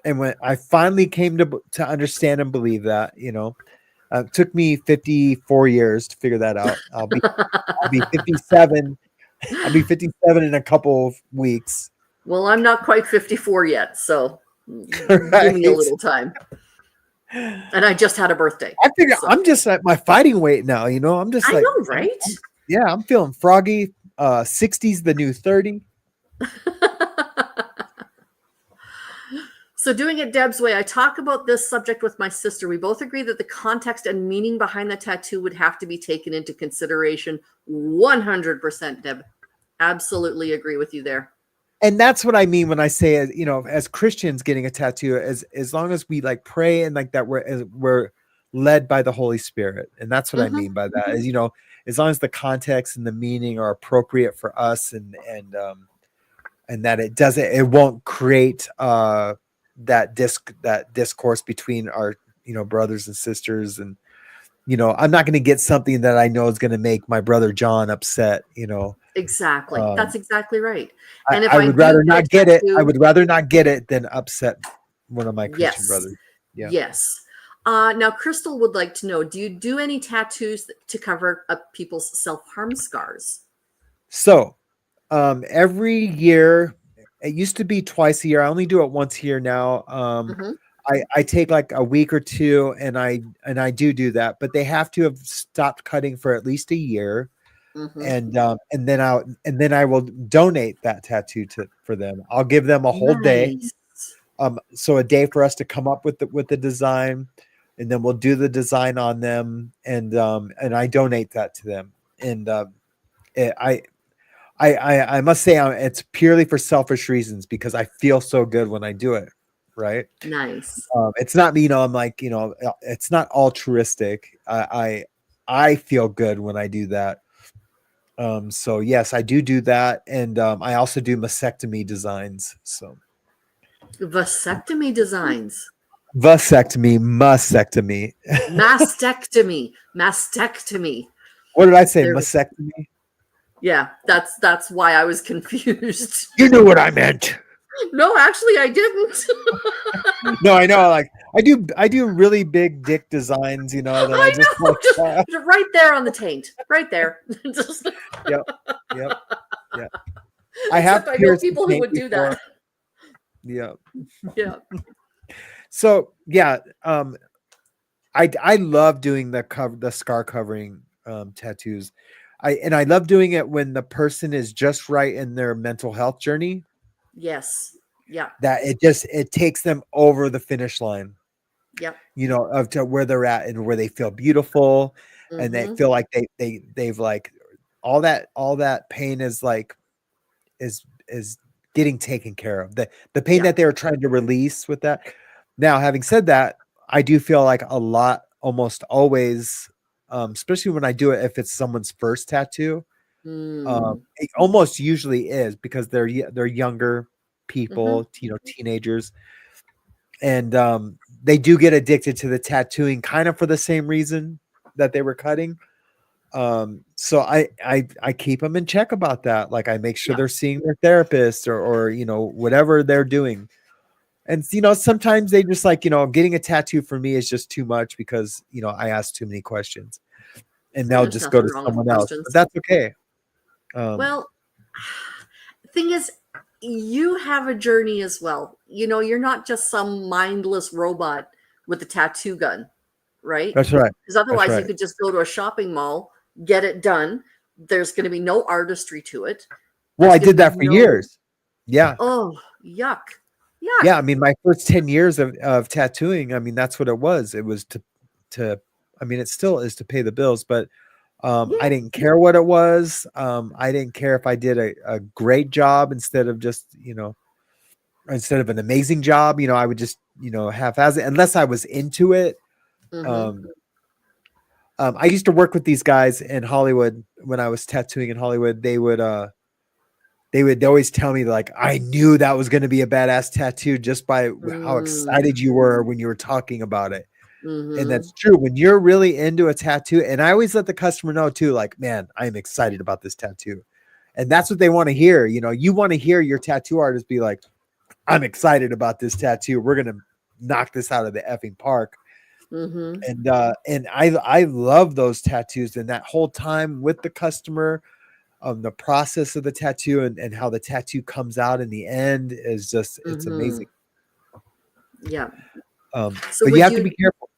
And when I finally came to understand and believe that, it took me 54 years to figure that out. I'll be 57. I'll be 57 in a couple of weeks. Well, I'm not quite 54 yet, so give me a Right? little time. And I just had a birthday. I figure So I'm just at my fighting weight now. I'm just I like, know, right? yeah, I'm feeling froggy. 60's the new 30. So, doing it Deb's way, I talk about this subject with my sister. We both agree that the context and meaning behind the tattoo would have to be taken into consideration. 100%, Deb. Absolutely agree with you there. And that's what I mean when I say, as Christians getting a tattoo, as long as we like pray and like that, we're led by the Holy Spirit, and that's what I Mm-hmm. mean by that. Is as long as the context and the meaning are appropriate for us, and that it won't create that discourse between our brothers and sisters, and I'm not going to get something that I know is going to make my brother John upset. Exactly. Um, That's exactly right. I, And if I I would do rather get a not get it. I tattoo, would rather not get it than upset one of my Christian yes. brothers. Yeah. Yes. Now, Crystal would like to know, do you do any tattoos to cover up people's self-harm scars? So, every year, it used to be twice a year. I only do it once a year now. Mm-hmm. I take like a week or two, and I do that, but they have to have stopped cutting for at least a year, Mm-hmm. and then I will donate that tattoo for them. I'll give them a whole day. Nice. So a day for us to come up with the design, and then we'll do the design on them, and I donate that to them. And I I must say it's purely for selfish reasons because I feel so good when I do it. Right. Nice. It's not me, I'm like, it's not altruistic. I feel good when I do that. So yes, I do that. And I also do mastectomy designs. So Vasectomy designs. mastectomy. Mastectomy. What did I say? There, Mastectomy? yeah, that's why I was confused. You knew what I meant. No, actually, I didn't. No, I know. Like I do really big dick designs, that I I just know, like. just right there on the taint, right there. Just, Yep. Yeah. I have except I know pierced the people who taint would do before. that. Yeah. Yeah. So yeah, I love doing the scar covering tattoos. I love doing it when the person is just right in their mental health journey. Yes. Yeah. That it takes them over the finish line, Yep. of to where they're at and where they feel beautiful, and they Mm-hmm. feel like they've like all that pain is like is getting taken care of. The pain Yeah. that they were trying to release with that. Now, having said that, I do feel like a lot, almost always, especially when I do it, if it's someone's first tattoo, Mm. it almost usually is because they're younger Mm-hmm. people, teenagers, and they do get addicted to the tattooing, kind of for the same reason that they were cutting. So I keep them in check about that. Like I make sure Yeah. they're seeing their therapist or whatever they're doing. And sometimes they just like, getting a tattoo for me is just too much because I ask too many questions, and they'll There's just go nothing to wrong with someone else. But questions. that's okay. Well, thing is, you have a journey as well. You're not just some mindless robot with a tattoo gun, right? That's right. Because That's otherwise, you right. could just go to a shopping mall, get it done. There's going to be no artistry to it. Well, There's I going to did be that for no, years. Yeah. oh, yuck. Yuck. Yeah. I mean, my first 10 years of tattooing, I mean, that's what it was. It was to, I mean, it still is to pay the bills, but Yeah. I didn't care what it was. I didn't care if I did a great job instead of just, instead of an amazing job, I would just, half-ass it unless I was into it. Mm-hmm. I used to work with these guys in Hollywood when I was tattooing in Hollywood. They would always tell me like, I knew that was going to be a badass tattoo just by how excited you were when you were talking about it. And Mm-hmm. that's true. When you're really into a tattoo, and I always let the customer know too, like, man, I'm excited about this tattoo. And that's what they want to hear. You want to hear your tattoo artist be like, I'm excited about this tattoo. We're going to knock this out of the effing park. Mm-hmm. And I love those tattoos, and that whole time with the customer, the process of the tattoo and how the tattoo comes out in the end is just, it's Mm-hmm. amazing. Yeah. So But you have to be careful.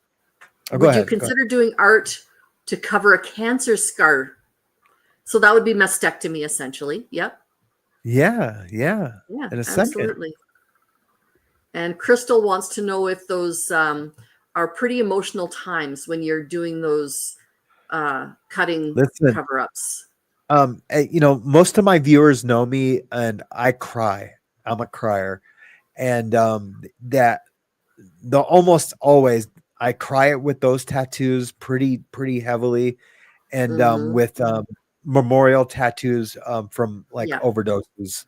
Oh, go would you ahead. Go ahead. consider doing art to cover a cancer scar? So that would be mastectomy, essentially. Yep. Yeah. Yeah, In a second. absolutely. And Crystal wants to know if those are pretty emotional times when you're doing those cutting Listen, cover-ups. most of my viewers know me, and I cry. I'm a crier, and that the almost always I cry it with those tattoos pretty heavily, and Mm-hmm. with memorial tattoos from like Yeah. overdoses.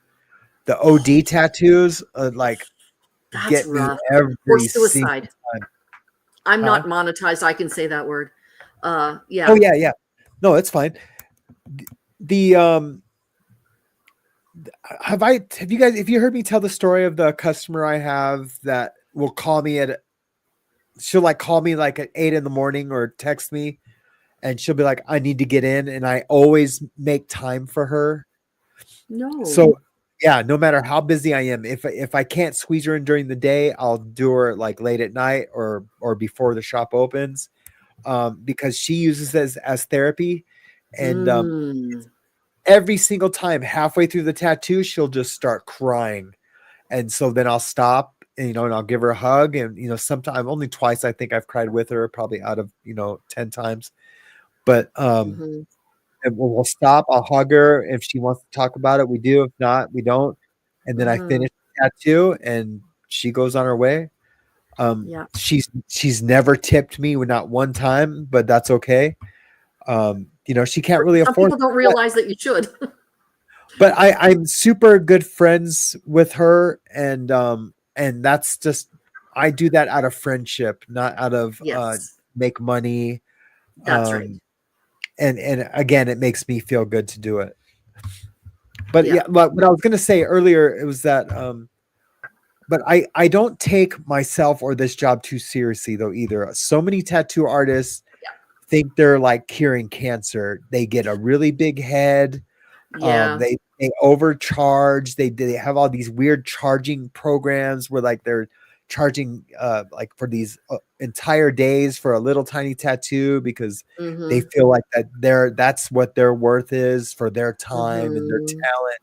The OD tattoos like That's get me rough. every Or single suicide. time. I'm Huh? not monetized. I can say that word. Yeah. Oh yeah. No, it's fine. The have you heard me tell the story of the customer I have that will call me she'll like call me like at 8 a.m. or text me, and she'll be like, I need to get in, and I always make time for her. No. So yeah, no matter how busy I am, if I can't squeeze her in during the day, I'll do her like late at night or before the shop opens, because she uses it as therapy, and every single time halfway through the tattoo, she'll just start crying. And so then I'll stop and, and I'll give her a hug. And, sometimes only twice, I think I've cried with her, probably out of, 10 times. But, and we'll stop. I'll hug her. If she wants to talk about it, we do. If not, we don't. And then I Mhm. finish the tattoo and she goes on her way. Yeah. She's never tipped me, not one time, but that's okay. She can't really Some afford people don't it, realize that you should. but I'm super good friends with her, and that's just, I do that out of friendship, not out of Yes, make money. that's right. Um, and again, it makes me feel good to do it. But Yeah. yeah, what I was gonna say earlier, it was that but I don't take myself or this job too seriously though either. So many tattoo artists think they're like curing cancer. They get a really big head. Yeah. They overcharge. They have all these weird charging programs where like they're charging like for these entire days for a little tiny tattoo because they Mhm. feel like that's what their worth is for their time and their Mhm. talent,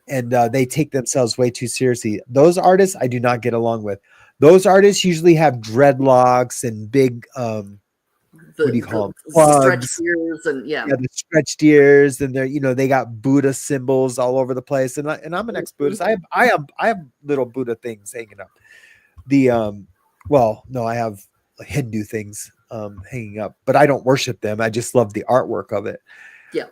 and they take themselves way too seriously. Those artists I do not get along with. Those artists usually have dreadlocks and big what do you call them? The stretched Plugs. ears and yeah. Yeah, the stretched ears, and they're they got Buddha symbols all over the place. And I'm an ex-Buddhist. I have little Buddha things hanging up. The well, no, I have Hindu things hanging up, but I don't worship them. I just love the artwork of it. Yeah.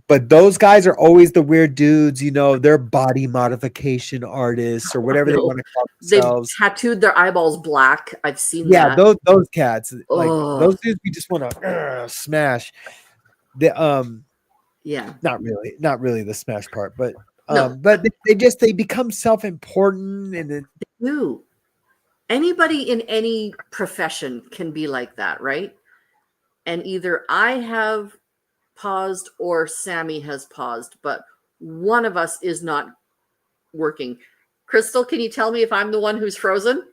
But those guys are always the weird dudes, they're body modification artists or whatever they No. want to call They've themselves. tattooed their eyeballs black. I've seen Yeah, that. those cats, like Oh, those dudes, we just want to smash. The yeah. not really the smash part, but No, they become self-important, and then you. Anybody in any profession can be like that, right? And either I have paused or Sammy has paused, but one of us is not working. Crystal, can you tell me if I'm the one who's frozen?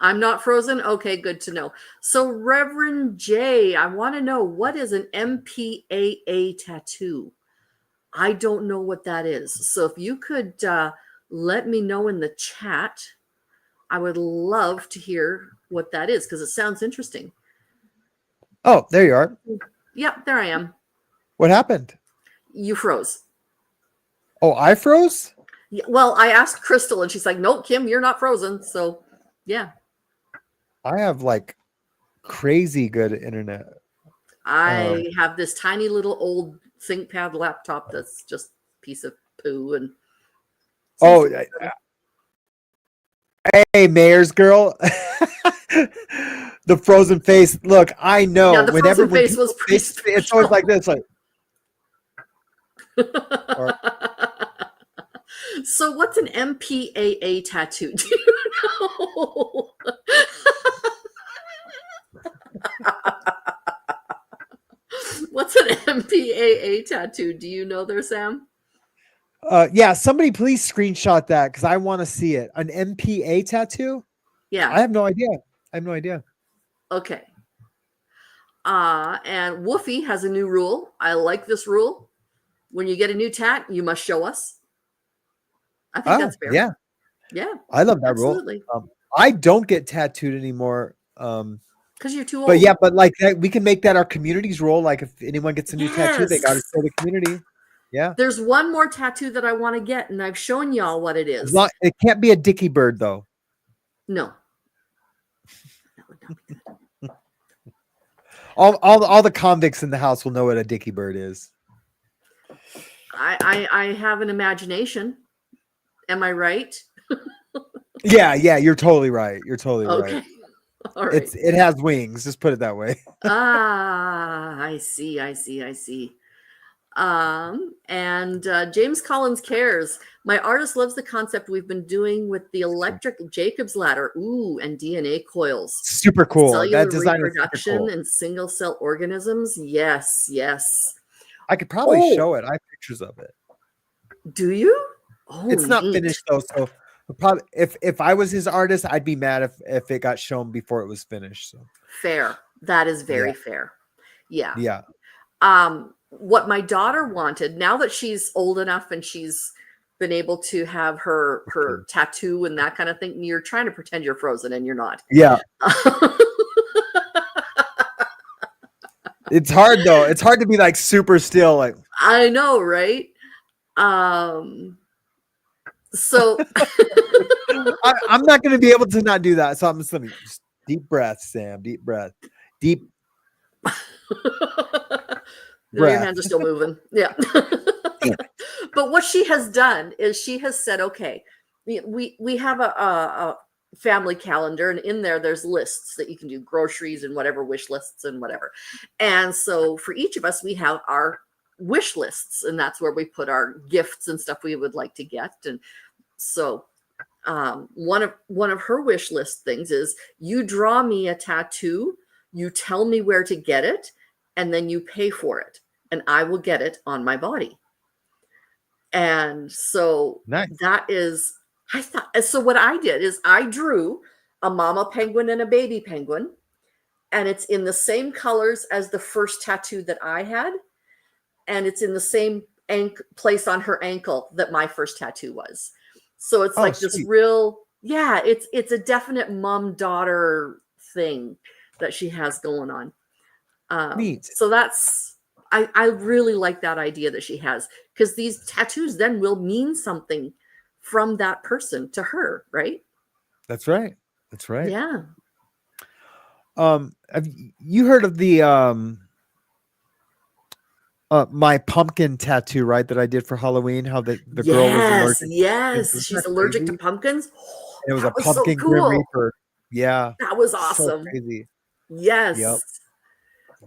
I'm not frozen. Okay, good to know. So, Reverend J, I want to know, what is an MPAA tattoo? I don't know what that is. So, if you could let me know in the chat, I would love to hear what that is because it sounds interesting. oh, there you are. Yep, there I am. What happened? You froze. Oh, I froze? Yeah, well, I asked Crystal and she's like, nope, Kim, you're not frozen. So, yeah. I have like crazy good internet. I have this tiny little old ThinkPad laptop that's just a piece of poo. And Oh, hey, Mayor's girl. The frozen face. Look, I know. yeah, the frozen when face was pretty it's always like this, like. So, what's an MPAA tattoo? Do you know? What's an MPAA tattoo? Do you know there, Sam? Yeah, somebody please screenshot that because I want to see it. An MPA tattoo? Yeah. I have no idea. I have no idea. Okay. And Woofy has a new rule. I like this rule. When you get a new tat, you must show us. I think that's fair. Yeah. Yeah. I love that Absolutely. rule. I don't get tattooed anymore. Because you're too old. But yeah, but like that, we can make that our community's role. Like if anyone gets a new tattoo, they got to show the community. Yeah. There's one more tattoo that I want to get, and I've shown y'all what it is. It can't be a dicky bird though. No. That would not be good. All the convicts in the house will know what a dicky bird is. I have an imagination. Am I right? Yeah, you're totally right. You're totally right. All right. It has wings. Just put it that way. I see. And James Collins cares. My artist loves the concept we've been doing with the electric Jacob's ladder. Ooh, and DNA coils. Super cool. Cellular That design is reproduction super cool. and single cell organisms. Yes. I could probably show it. I have pictures of it. Do you? Oh, it's not neat. finished though, so probably if I was his artist, I'd be mad if it got shown before it was finished. So fair. That is very fair. Yeah. What my daughter wanted, now that she's old enough and she's been able to have her tattoo and that kind of thing. You're trying to pretend you're frozen and you're not. Yeah. It's hard though. It's hard to be like super still. Like I know, right? So I'm not going to be able to not do that. So I'm just going to deep breath, Sam. Deep breath. Deep. No, your hands are still moving. Yeah. But what she has done is she has said, okay, we have a family calendar, and in there's lists that you can do, groceries and whatever, wish lists and whatever. And so for each of us, we have our wish lists, and that's where we put our gifts and stuff we would like to get. And so one of her wish list things is, you draw me a tattoo, you tell me where to get it, and then you pay for it, and I will get it on my body. And so nice. That is, I thought, so what I did is I drew a mama penguin and a baby penguin, and it's in the same colors as the first tattoo that I had. And it's in the same place on her ankle that my first tattoo was. So it's like this real, yeah, it's a definite mom-daughter thing that she has going on. Neat. So that's, I really like that idea that she has, because these tattoos then will mean something from that person to her, right? That's right. That's right. Yeah. Have you heard of the my pumpkin tattoo, right? That I did for Halloween. How the girl was allergic. Yes, she's allergic to pumpkins. And it was a pumpkin Grim Reaper. Yeah, that was awesome. So crazy. Yes. Yep.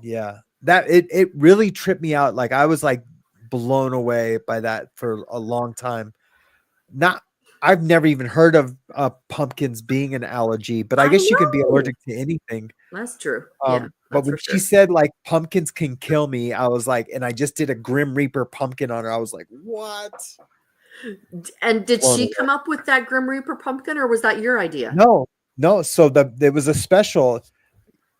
Yeah, that it really tripped me out. Like I was like blown away by that for a long time. I've never even heard of pumpkins being an allergy, but I guess you can be allergic to anything. That's true. Yeah, but when she said like pumpkins can kill me, I was like, and I just did a Grim Reaper pumpkin on her. I was like, what? And did she come up with that Grim Reaper pumpkin, or was that your idea? No. So there was a special.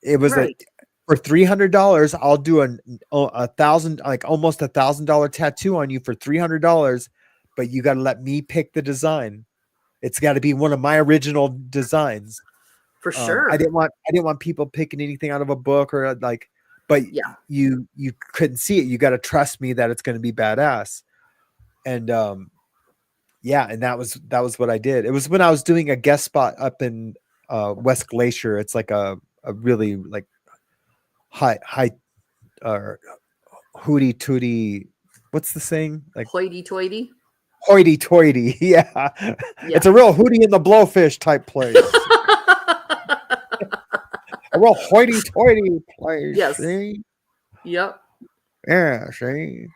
It was for $300. I'll do $1,000, like almost $1,000 tattoo on you for $300. But you got to let me pick the design. It's got to be one of my original designs. For sure. I didn't want people picking anything out of a book or like, but yeah, you couldn't see it. You got to trust me that it's going to be badass. And and that was what I did. It was when I was doing a guest spot up in West Glacier. It's like a really like high hooty tooty. What's the saying? Like hoity-toity. Hoity-toity, yeah. It's a real Hootie and the Blowfish type place. A real hoity-toity place. Yes. See? Yep. Yeah, see?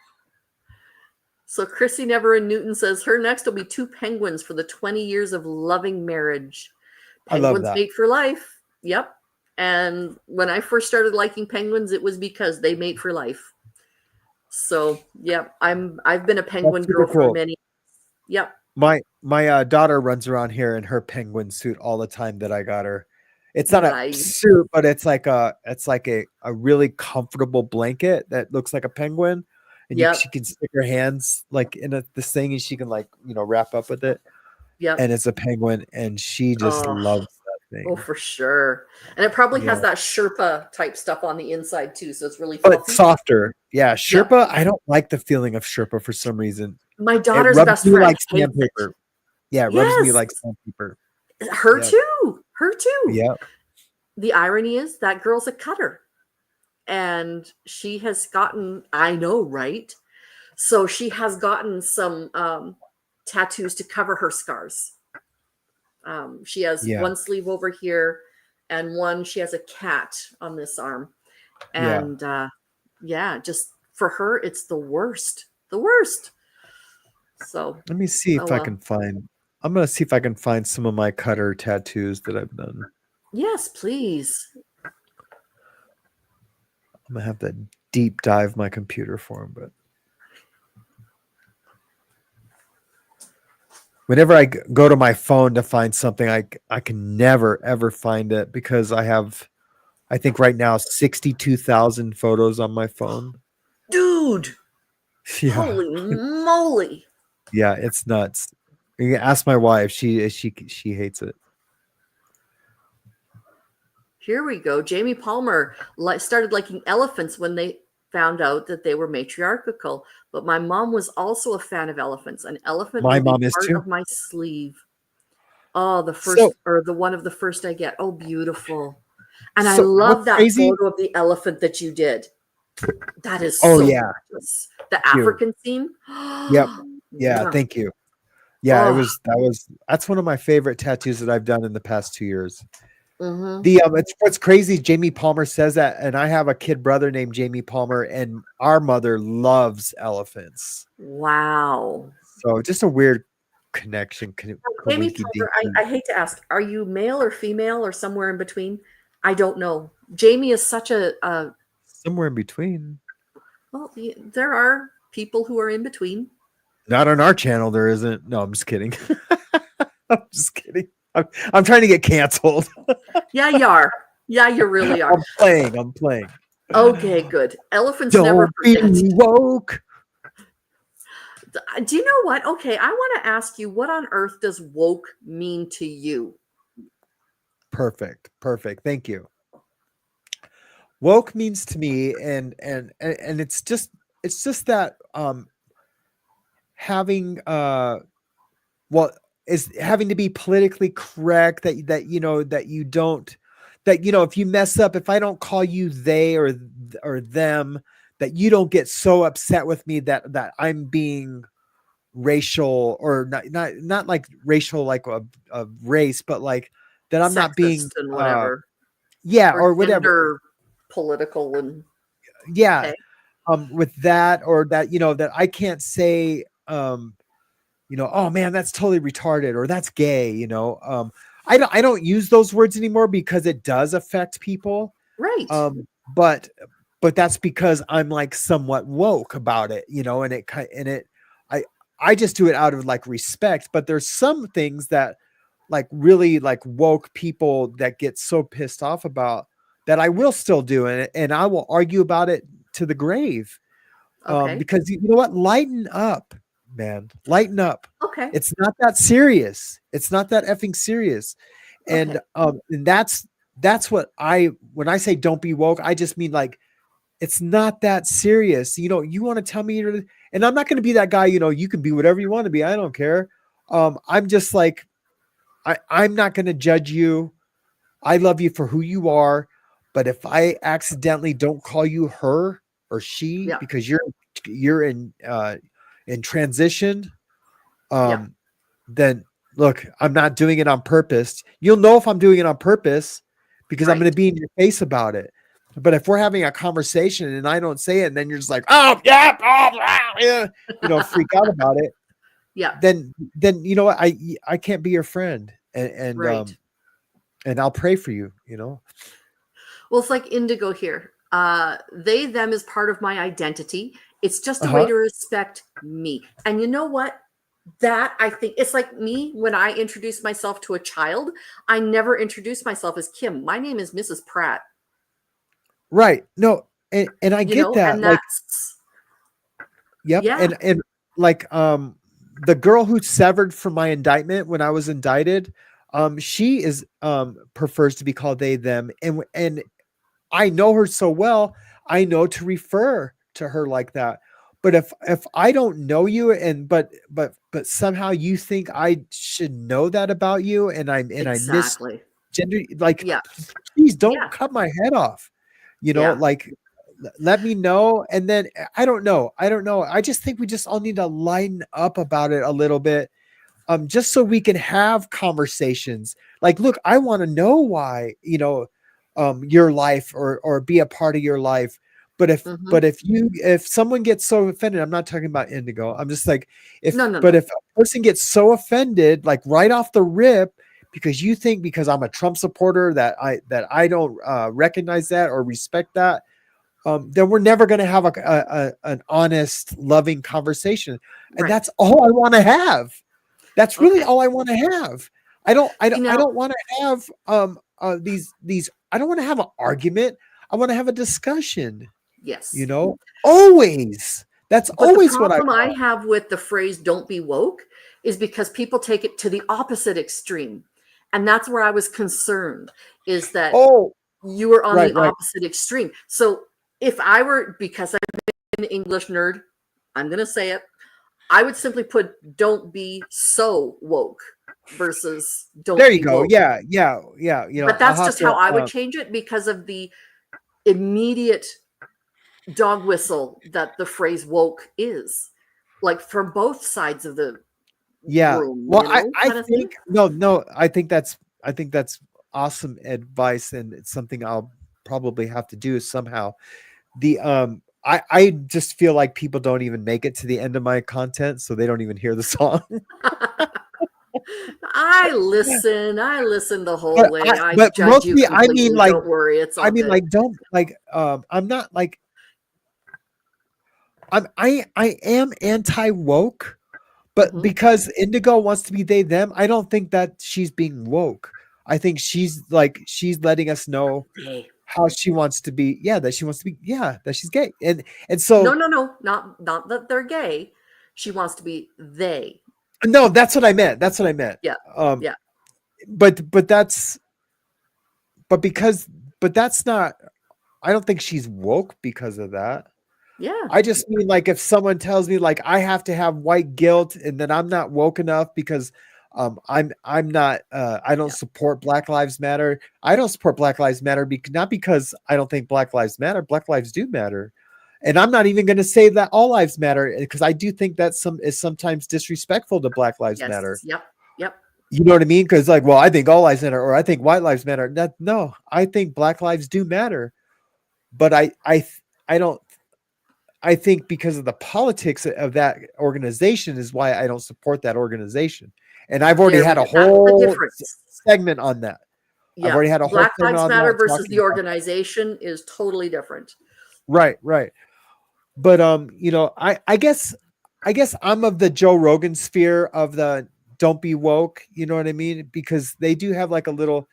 So Chrissy Never in Newton says her next will be 2 penguins for the 20 years of loving marriage. Penguins I love that. mate for life. Yep. And when I first started liking penguins, it was because they mate for life. So yeah, I've been a penguin girl for many. Yep. My daughter runs around here in her penguin suit all the time that I got her. It's not a suit, but it's like a really comfortable blanket that looks like a penguin, and she can stick her hands like in this thing, and she can like wrap up with it. Yeah. And it's a penguin, and she just loves that thing. Oh, for sure. And it probably has that Sherpa type stuff on the inside too, so it's really fluffy. But softer. Yeah, Sherpa. I don't like the feeling of Sherpa for some reason. My daughter's best friend like sandpaper. Yeah, it rubs me like sandpaper. Her too. Yeah. The irony is that girl's a cutter, and she has gotten, I know, right? So she has gotten some tattoos to cover her scars. She has one sleeve over here, and one, she has a cat on this arm. And just for her, it's the worst. So let me see if I can find. I'm gonna see if I can find some of my cutter tattoos that I've done. Yes, please. I'm gonna have to deep dive my computer for them, but whenever I go to my phone to find something, I can never ever find it because I think right now 62,000 photos on my phone. Dude. Yeah. Holy moly. Yeah, it's nuts. You can ask my wife. She hates it. Here we go. Jamie Palmer started liking elephants when they found out that they were matriarchal. But my mom was also a fan of elephants. An elephant My will be mom is part too. of my sleeve. Oh, the So first or the one of the first I get. Oh, beautiful. And I so love what's that crazy? photo of the elephant that you did. That is Oh so yeah, gorgeous. The you. African theme. Yep. Yeah, Mwah. thank you. Yeah, Oh, that's one of my favorite tattoos that I've done in the past 2 years. mhm. The it's what's crazy. Jamie Palmer says that, and I have a kid brother named Jamie Palmer, and our mother loves elephants. Wow. So just a weird connection. Jamie Kawinky Palmer, dinky. I hate to ask, are you male or female or somewhere in between? I don't know. Jamie is such a Somewhere in between. well, there are people who are in between. Not on our channel, there isn't. No, I'm just kidding. I'm just kidding. I'm trying to get canceled. Yeah, you are. Yeah, you really are. I'm playing. I'm playing. Okay, good. Elephants never Don't be forget. woke. Do you know what? Okay, I want to ask you, what on earth does woke mean to you? Perfect. Perfect. Thank you. Woke means to me, and it's just that having well is having to be politically correct, that you don't, if you mess up, if I don't call you they or them, that you don't get so upset with me that I'm being racial, or not like racial, like a race, but like that I'm not being Sexist and whatever, yeah, or or whatever. gender political and Yeah, okay, with that, or that, that I can't say, oh man, that's totally retarded, or that's gay. I don't use those words anymore because it does affect people. right? Um, but that's because I'm like somewhat woke about it, I just do it out of like respect. But there's some things that like really like woke people that get so pissed off about, that I will still do, and I will argue about it to the grave. Okay, Because you know what? Lighten up, man. Lighten up. okay, It's not that serious. It's not that effing serious. okay, And that's what when I say don't be woke, I just mean like it's not that serious. You want to tell me and I'm not going to be that guy, you can be whatever you want to be. I don't care. I'm just like I'm not going to judge you. I love you for who you are. But if I accidentally don't call you her or she yeah, because you're in transition, yeah, then look, I'm not doing it on purpose. You'll know if I'm doing it on purpose because I'm going right, to be in your face about it. But if we're having a conversation and I don't say it, and then you're just like, oh yeah, oh, yeah, freak out about it, yeah, then you know what, I can't be your friend, and right. I'll pray for you. Well, it's like indigo here. They, them is part of my identity. It's just a way Uh-huh. to respect me. And you know what? That I think it's like me when I introduce myself to a child. I never introduce myself as Kim. My name is Mrs. Pratt, Right. No, and I get that. and Like, that's, yep. yeah, And like the girl who severed from my indictment when I was indicted, she is prefers to be called they, them. And I know her so well, I know to refer to her like that. But if I don't know you, and but somehow you think I should know that about you, and I exactly. misgender, like, Yeah, please don't yeah, cut my head off. yeah. Like, let me know. And then I don't know. I just think we just all need to lighten up about it a little bit, just so we can have conversations. Like, look, I want to know why, your life, or be a part of your life. But Hmm. if someone gets so offended, I'm not talking about indigo. I'm just like, No, no, but no. if a person gets so offended, like right off the rip, because you think because I'm a Trump supporter that I don't recognize that or respect that, then we're never going to have an honest, loving conversation. And Right. that's all I want to have. That's really Okay. all I want to have. I don't I You don't I know, don't want to have these I don't want to have an argument. I want to have a discussion, yes. always. That's But the always what I problem I want. have with the phrase "don't be woke" is because people take it to the opposite extreme, and that's where I was concerned. Is that Oh, you were on the right, right. opposite extreme? So if I were, because I'm an English nerd, I'm going to say it. I would simply put "don't be so woke" versus There "don't you be go. woke." Yeah, yeah, yeah. But I'll that's have just how to. I would change it because of the immediate dog whistle that the phrase woke is, like from both sides of the Yeah. room, Well, I kind of thing. think no. I think that's awesome advice, and it's something I'll probably have to do somehow. I just feel like people don't even make it to the end of my content, so they don't even hear the song. I listen the whole But way. I but judge you mostly I mean completely. like Don't worry, it's all good. don't like I'm not like I am anti woke, but Hmm. because Indigo wants to be they them, I don't think that she's being woke. I think she's letting us know Hey, how she wants to be. Yeah, that she wants to be. Yeah, that she's gay, and no, so no, no, not that they're gay. She wants to be they. no, that's what I meant. That's what I meant. Yeah, Um, yeah, but that's but because but that's not. I don't think she's woke because of that. yeah, I just mean like if someone tells me like I have to have white guilt and then I'm not woke enough because I'm not I don't yeah. support Black Lives Matter. I don't support Black Lives Matter not because I don't think Black Lives matter. Black lives do matter. And I'm not even going to say that all lives matter because I do think that some is sometimes disrespectful to Black Lives Yes, Matter. yep, yep. You know what I mean? Because like, well, I think all lives matter, or I think white lives matter. No, I think Black lives do matter, but I don't I think because of the politics of that organization is why I don't support that organization. And I've already There we had a go. That's the whole difference. segment on that. I've Yeah, already had a whole Black segment Lives on Matter that versus talking the about that. organization is totally different. Right, right. But I guess I'm of the Joe Rogan sphere of the don't be woke, you know what I mean? Because they do have like a little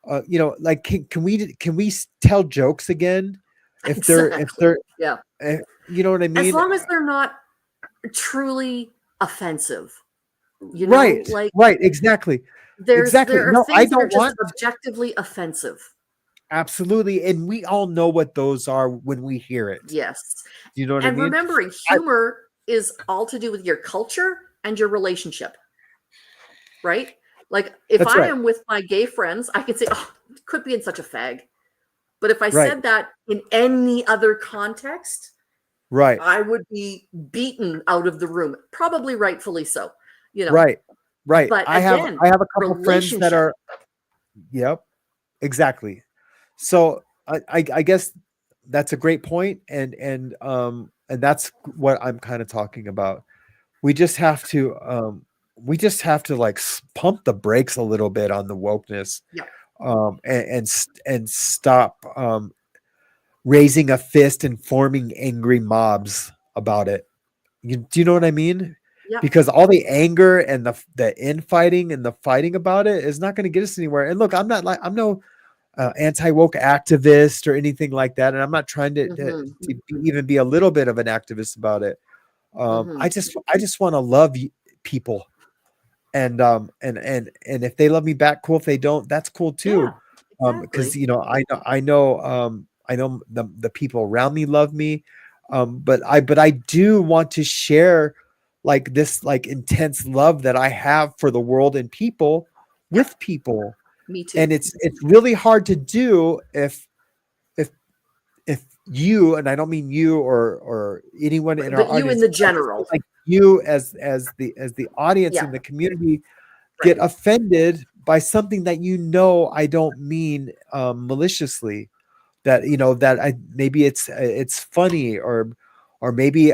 like can we tell jokes again if they're Exactly. Yeah. you know what I As mean? long as they're not truly offensive, Right, like right, exactly. Exactly. there are No, I things that are don't just want objectively offensive. absolutely, and we all know what those are when we hear it. Yes. You know what I And mean? remembering I humor is all to do with your culture and your relationship, right? Like if That's I right. am with my gay friends, I can say, "Oh, could be in such a fag." But if I Right. said that in any other context, Right. I would be beaten out of the room, probably rightfully so, you know. Right. Right. But I have again, I have a couple friends that relationship. are yep, exactly. So I guess that's a great point and that's what I'm kind of talking about. We just have to like pump the brakes a little bit on the wokeness Yeah. and stop raising a fist and forming angry mobs about it. Do you know what I mean? Yep. Because all the anger and the infighting and the fighting about it is not going to get us anywhere. And look, I'm no anti woke activist or anything like that, and I'm not trying Mhm. even be a little bit of an activist about it. Mhm. I just want to love people, and if they love me back, cool. If they don't, that's cool too. Yeah. Because Exactly. I know the people around me love me, but I do want to share like this like intense love that I have for the world and people Yep. with people, Me too. and it's really hard to do if if you, and I don't mean you or anyone in our But you in audience, the I just feel general. like you as the audience Yeah. in the community get Right. offended by something that I don't mean maliciously. That that I maybe it's funny or maybe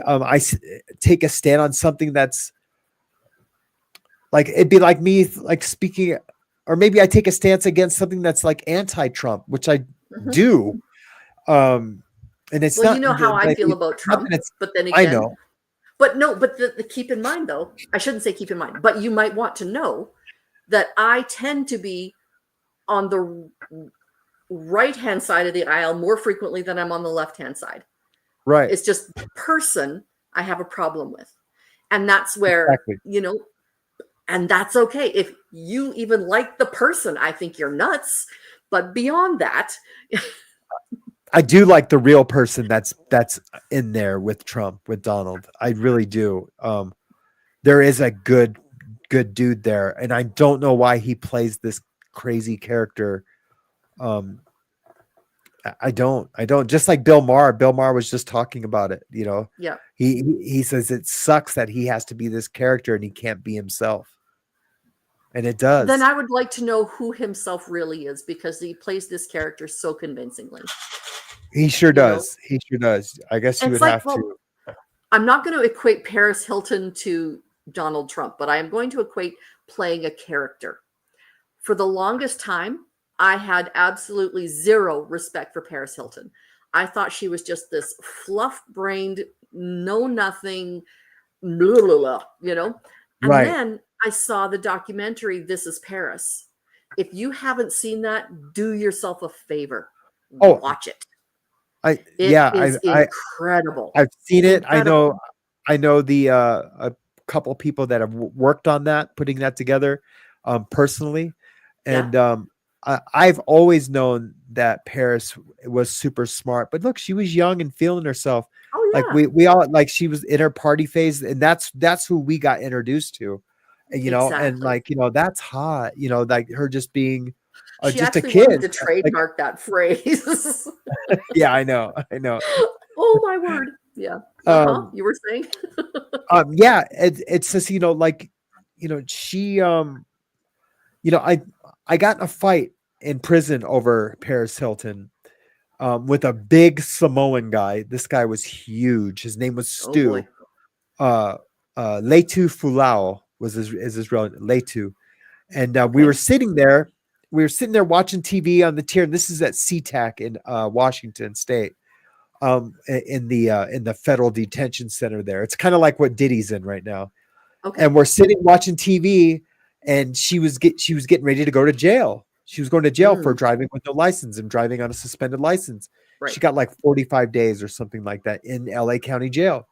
take a stand on something that's like it'd be like me like speaking, or maybe I take a stance against something that's like anti-Trump, which I Mhm. do. Um, and it's Well, you not know how I like feel about not Trump, that it's but then I again, know but no, but keep in mind though, I shouldn't say keep in mind, but you might want to know that I tend to be on the right hand side of the aisle more frequently than I'm on the left hand side. right. It's just person. I have a problem with. And that's where, Exactly. you know, and that's okay. If you even like the person, I think you're nuts. But beyond that, I do like the real person that's in there with Trump, with Donald. I really do. There is a good dude there, and I don't know why he plays this crazy character. Um, I don't. Just like Bill Maher. Bill Maher was just talking about it. You know, yeah. he says it sucks that he has to be this character and he can't be himself, and it does. Then I would like to know who himself really is, because he plays this character so convincingly. He sure know? does. He sure does. I guess you It's would like, have to. I'm not going to equate Paris Hilton to Donald Trump, but I am going to equate playing a character. For the longest time, I had absolutely zero respect for Paris Hilton. I thought she was just this fluff-brained, know-nothing, blah, blah, blah, you know? And Right. then I saw the documentary, This Is Paris. If you haven't seen that, do yourself a favor. Oh, watch it. It is incredible. I've seen it. Incredible. I know the a couple people that have worked on that, putting that together, personally, and I've always known that Paris was super smart. But look, she was young and feeling herself. Oh yeah. Like we all, like, she was in her party phase, and that's who we got introduced to, you know. Exactly. And like, you know, that's hot. You know, like her just being she just a actually kid. wanted to trademark that phrase. Yeah, I know. Oh my word. Yeah. You were saying? Yeah, it's just, you know, like, you know, she, you know, I got in a fight in prison over Paris Hilton, with a big Samoan guy. This guy was huge. His name was Stu. Letu Fulao was his real Letu. And we were sitting there. We were sitting there watching TV on the tier. And this is at SeaTac in Washington State, in the federal detention center there. It's kind of like what Diddy's in right now. Okay. And we're sitting watching TV, and she was getting ready to go to jail. She was going to jail for driving with no license and driving on a suspended license. Right. She got like 45 days or something like that in LA County Jail.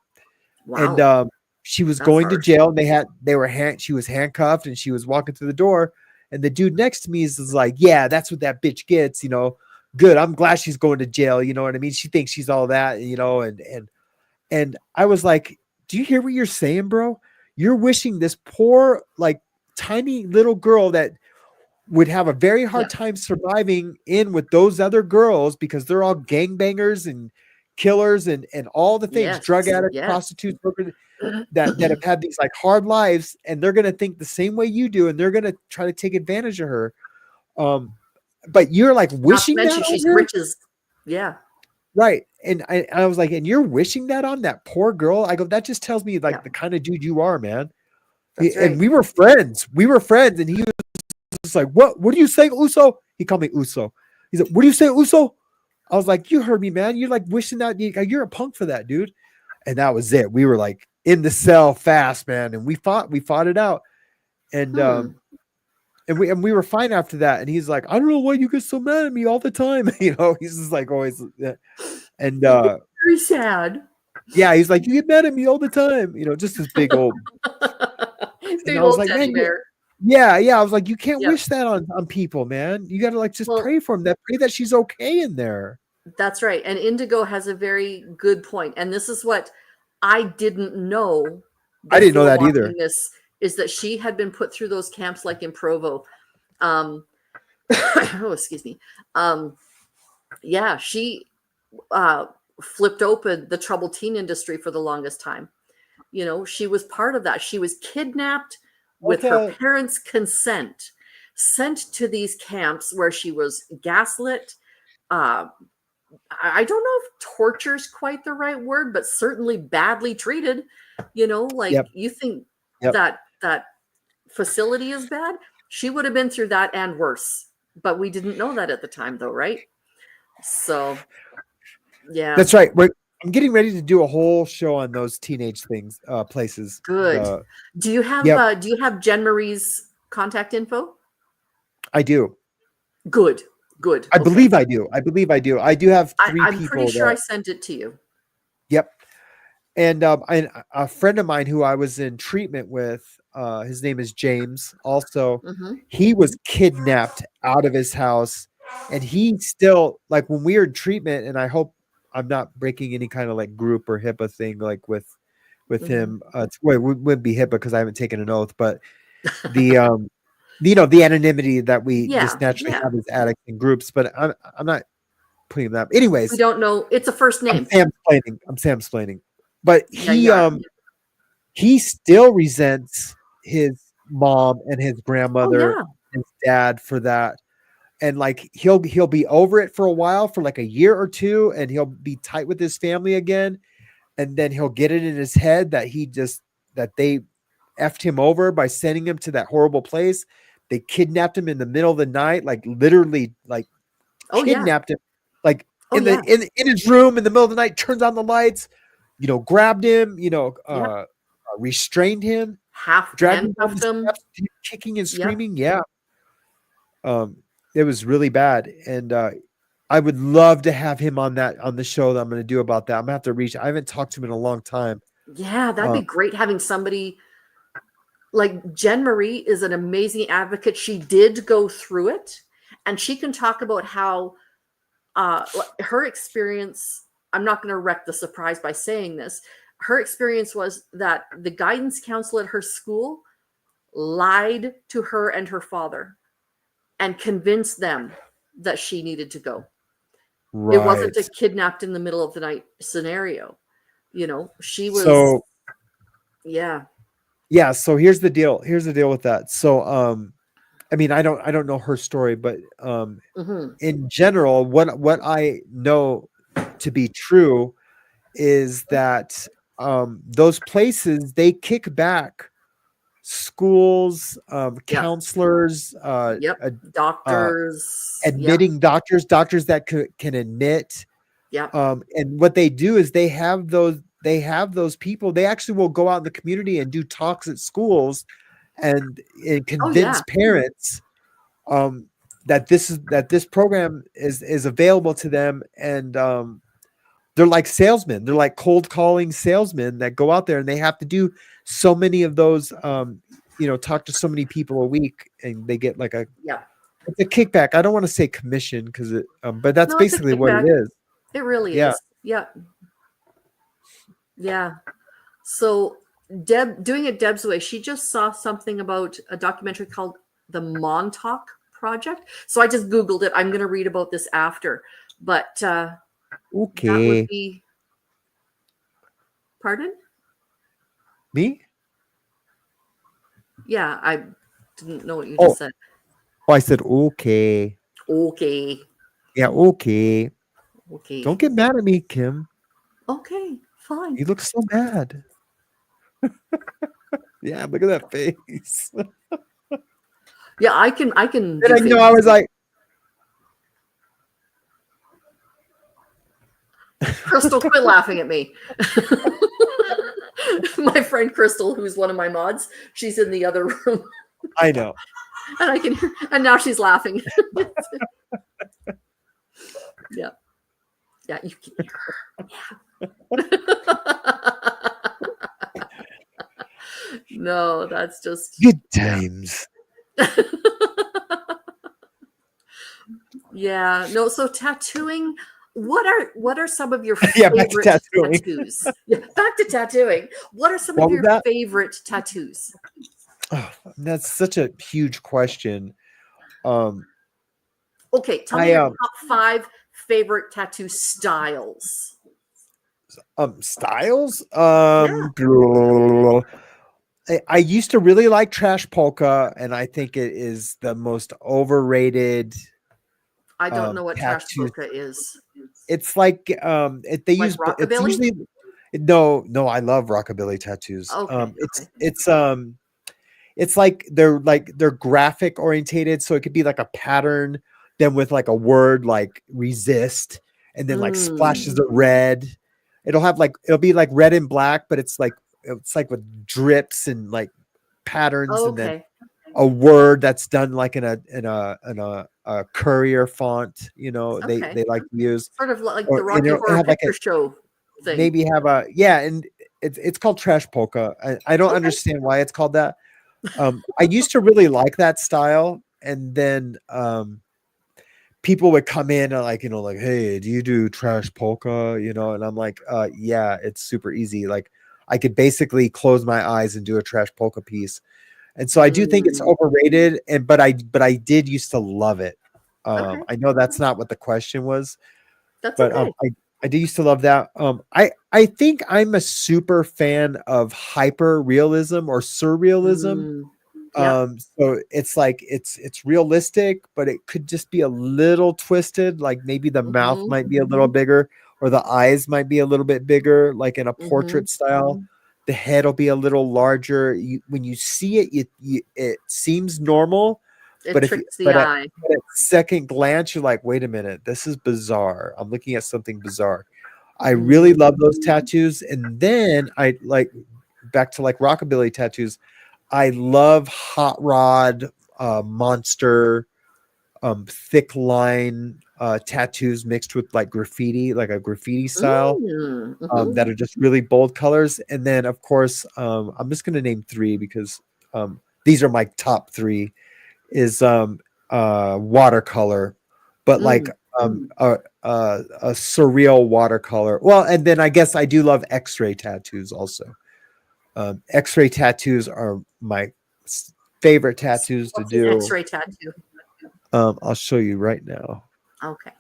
Wow. And she was going to jail, and she was handcuffed, and she was walking through the door. And the dude next to me is like, yeah, that's what that bitch gets, you know. Good. I'm glad she's going to jail. You know what I mean? She thinks she's all that, you know, and I was like, do you hear what you're saying, bro? You're wishing this poor, like, tiny little girl that would have a very hard time surviving in with those other girls, because they're all gangbangers and killers and all the things, drug addicts, prostitutes, that have had these like hard lives, and they're going to think the same way you do, and they're going to try to take advantage of her. But you're like wishing that she's on rich as, right. And I was like, and you're wishing that on that poor girl? I go, that just tells me like the kind of dude you are, man. Right. And we were friends. And he was just like, what are you saying, Uso? He called me Uso. He's like, what do you say, Uso? I was like, you heard me, man. You're like wishing that, you're a punk for that, dude. And that was it. We were like in the cell fast, man. And we fought it out. And and we were fine after that. And he's like, I don't know why you get so mad at me all the time. You know, he's just like always. And very sad. Yeah, he's like, you get mad at me all the time. You know, just this big old. Big old teddy bear. Yeah. I was like, you can't wish that on people, man. You got to like just pray for them. Pray that she's okay in there. That's right. And Indigo has a very good point. And this is what I didn't know. I didn't know that either. This is that she had been put through those camps like in Provo. Excuse me. She flipped open the troubled teen industry for the longest time. You know, she was part of that. She was kidnapped with her parents' consent, sent to these camps where she was gaslit. I don't know if torture is quite the right word, but certainly badly treated. You know, like you think that facility is bad. She would have been through that and worse, but we didn't know that at the time, though, right? So, yeah, that's right. I'm getting ready to do a whole show on those teenage things, places. Good. Do you have Jen Marie's contact info? I do. Good. I believe I do. I do have 3 people. I'm pretty sure I sent it to you. Yep. And a friend of mine who I was in treatment with, his name is James. Also, Mm-hmm. he was kidnapped out of his house, and he still, like, when we were in treatment. And I hope I'm not breaking any kind of like group or HIPAA thing, like with Mm-hmm. him. Well, it wouldn't be HIPAA because I haven't taken an oath, but the the anonymity that we Yeah, just naturally yeah. have as addicts in groups. But I'm not putting that. We Anyways, don't know. It's a first name. I'm Sam explaining. But Yeah, you are. he still resents his mom and his Oh grandmother, yeah. his dad for that. And like he'll be over it for a while, for like a year or two, and he'll be tight with his family again. And then he'll get it in his head that they effed him over by sending him to that horrible place. They kidnapped him in the middle of the night, like literally, like Oh yeah. kidnapped him, like Oh yeah. in his room in the middle of the night, turns on the lights, grabbed him, Yep. restrained him, Half dragged him down the handcuffed him. steps, kicking and Yep. screaming. Yeah. It was really bad. And I would love to have him on the show that I'm going to do about that. I'm going to have to reach. I haven't talked to him in a long time. Yeah, that'd be great having somebody like Jen Marie is an amazing advocate. She did go through it, and she can talk about how her experience. I'm not going to wreck the surprise by saying this. Her experience was that the guidance counselor at her school lied to her and her father and convinced them that she needed to go. Right. It wasn't a kidnapped in the middle of the night scenario. She was. So yeah. Yeah. So here's the deal. Here's the deal with that. So, I mean, I don't know her story, but in general, what I know to be true is that those places, they kick back schools, counselors, doctors, admitting doctors that can admit. Yeah. And what they do is they have those people. They actually will go out in the community and do talks at schools and convince parents that this program is available to them. And they're like salesmen. They're like cold calling salesmen that go out there, and they have to do so many of those, talk to so many people a week, and they get like it's a kickback. I don't want to say commission because but that's basically what it is. It really is. Yeah. Yeah. So doing it Deb's way, she just saw something about a documentary called The Montauk Project. So I just Googled it. I'm going to read about this after. But okay. That would be... Pardon? Me? Yeah, I didn't know what you just said. Oh, I said okay. Okay. Yeah, okay. Okay. Don't get mad at me, Kim. Okay, fine. You look so mad. Yeah, look at that face. Yeah, I can. And I know I was like, Crystal, quit laughing at me. My friend Crystal, who's one of my mods, she's in the other room. I know. And I can hear, and now she's laughing. Yeah. Yeah, you can hear her. Yeah. No, that's just good times. Yeah. No, so tattooing, what are some of your favorite tattoos? Yeah, back to tattooing. What are some of your favorite tattoos? Oh, that's such a huge question. Okay, tell me your top 5 favorite tattoo styles. Styles? I used to really like trash polka, and I think it is the most overrated. I don't know what trash polka is. It's like they like use rockabilly? It's usually no, I love rockabilly tattoos. Okay, it's like they're graphic orientated, so it could be like a pattern, then with like a word like resist, and then like splashes of red. It'll be like red and black, but it's like with drips and like patterns, and then a word that's done like in a courier font. They like to use sort of like the Rocky Horror Picture Show thing. Maybe have and it's called trash polka. I don't Okay. understand why it's called that. I used to really like that style, and then people would come in and like, like, hey, do you do trash polka? And I'm like, yeah, it's super easy. Like I could basically close my eyes and do a trash polka piece. And so I do think it's Mm, overrated, but I did used to love it. okay. I know that's not what the question was, That's but okay. I do used to love that. I think I'm a super fan of hyper realism or surrealism. Mm, yeah. So it's like it's realistic, but it could just be a little twisted. Like maybe the mouth Mm-hmm. might be a little bigger, or the eyes might be a little bit bigger, like in a Mm-hmm. portrait style. The head will be a little larger. When you see it, it seems normal, It but if you tricks the eye. but at second glance, you're like, wait a minute, this is bizarre. I'm looking at something bizarre. I really Mm, love those tattoos, and then I like back to like rockabilly tattoos. I love hot rod, monster, thick line tattoos mixed with like graffiti, like a graffiti style, mm-hmm. that are just really bold colors. And then, of course, I'm just going to name three because these are my top three. Is watercolor, but like a surreal watercolor. Well, and then I guess I do love X-ray tattoos also. X-ray tattoos are my favorite tattoos to What's an do. X-ray tattoo? I'll show you right now. Okay.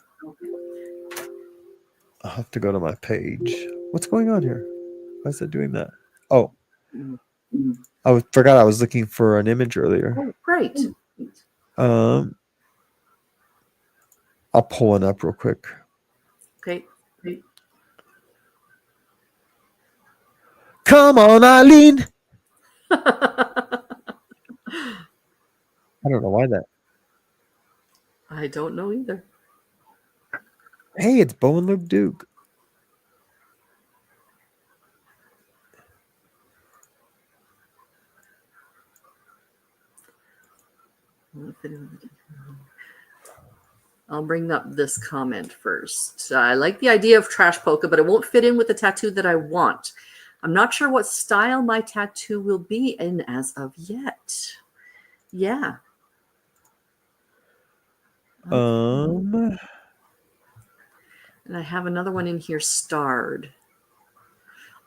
I'll have to go to my page. What's going on here? Why is it doing that? Oh, forgot I was looking for an image earlier. Oh, great. I'll pull one up real quick. Okay. Come on, Eileen. I don't know why that. I don't know either. Hey, it's Bo and Luke Duke. I'll bring up this comment first. I like the idea of trash polka, but it won't fit in with the tattoo that I want. I'm not sure what style my tattoo will be in as of yet. Yeah. Um, And I have another one in here starred.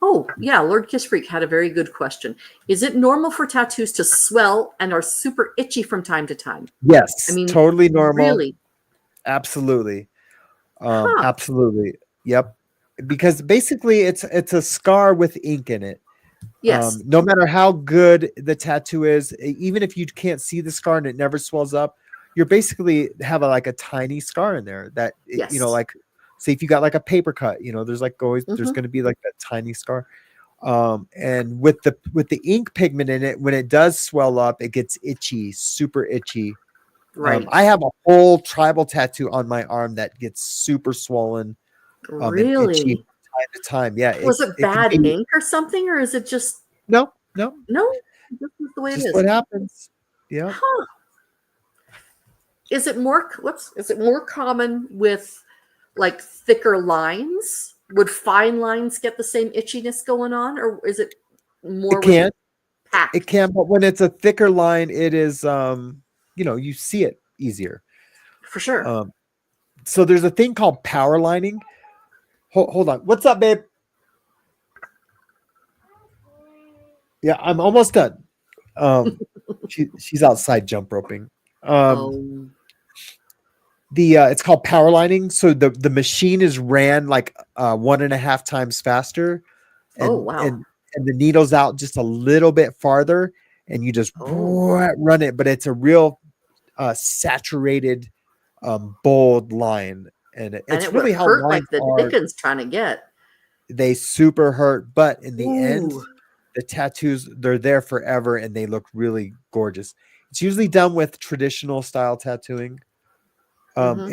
Oh, yeah. Lord Kiss Freak had a very good question. Is it normal for tattoos to swell and are super itchy from time to time? yes, I mean, totally normal. really? Absolutely. Huh. Absolutely. Yep. Because basically it's a scar with ink in it. Yes. No matter how good the tattoo is, even if you can't see the scar and it never swells up, you're basically have like a tiny scar in there that, Yes. like say if you got like a paper cut, there's like always, there's Mhm. going to be like that tiny scar. And with the ink pigment in it, when it does swell up, it gets itchy, super itchy. Right. I have a whole tribal tattoo on my arm that gets super swellen, and itchy Really? from time to time. Yeah, Was it it can bad be. ink or something, or is it just No, no? This is the way it just is. what happens. Yeah. Huh. Is it more common with like thicker lines? Would fine lines get the same itchiness going on, or is it more It can. packed? It can, but when it's a thicker line, it is you see it easier. For sure. So there's a thing called power lining. Hold on. What's up, babe? Yeah, I'm almost done. She's outside jump roping. Oh. It's called power lining. So the machine is ran like 1.5 times faster, Oh, and wow. and the needle's out just a little bit farther, and you just run it. But it's a real saturated, bold line, and And it's it would really how hurt like lines the are. Dickens trying to get. They super hurt, but in the end, Ooh. the tattoos, they're there forever, and they look really gorgeous. It's usually done with traditional style tattooing. Mhm.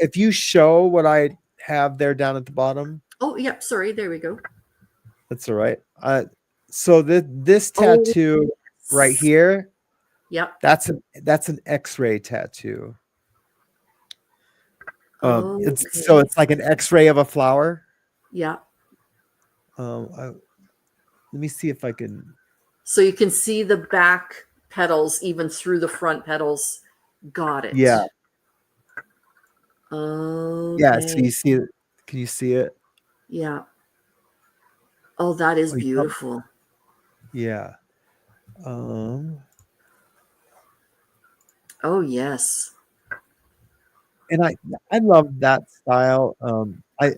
If you show what I have there down at the bottom, Oh, yep. Sorry. There we go. that's all right. So this Oh, tattoo right here, yep. that's an X-ray tattoo. It's Okay. like an X-ray of a flower. Yeah. Um, let me see if I can. So you can see the back petals even through the front petals. Got it. Yeah. Yeah. So Okay. you see it. Can you see it? Yeah. Oh, that is Oh, you probably, beautiful. yeah. Um, Oh, yes. and I love that style. I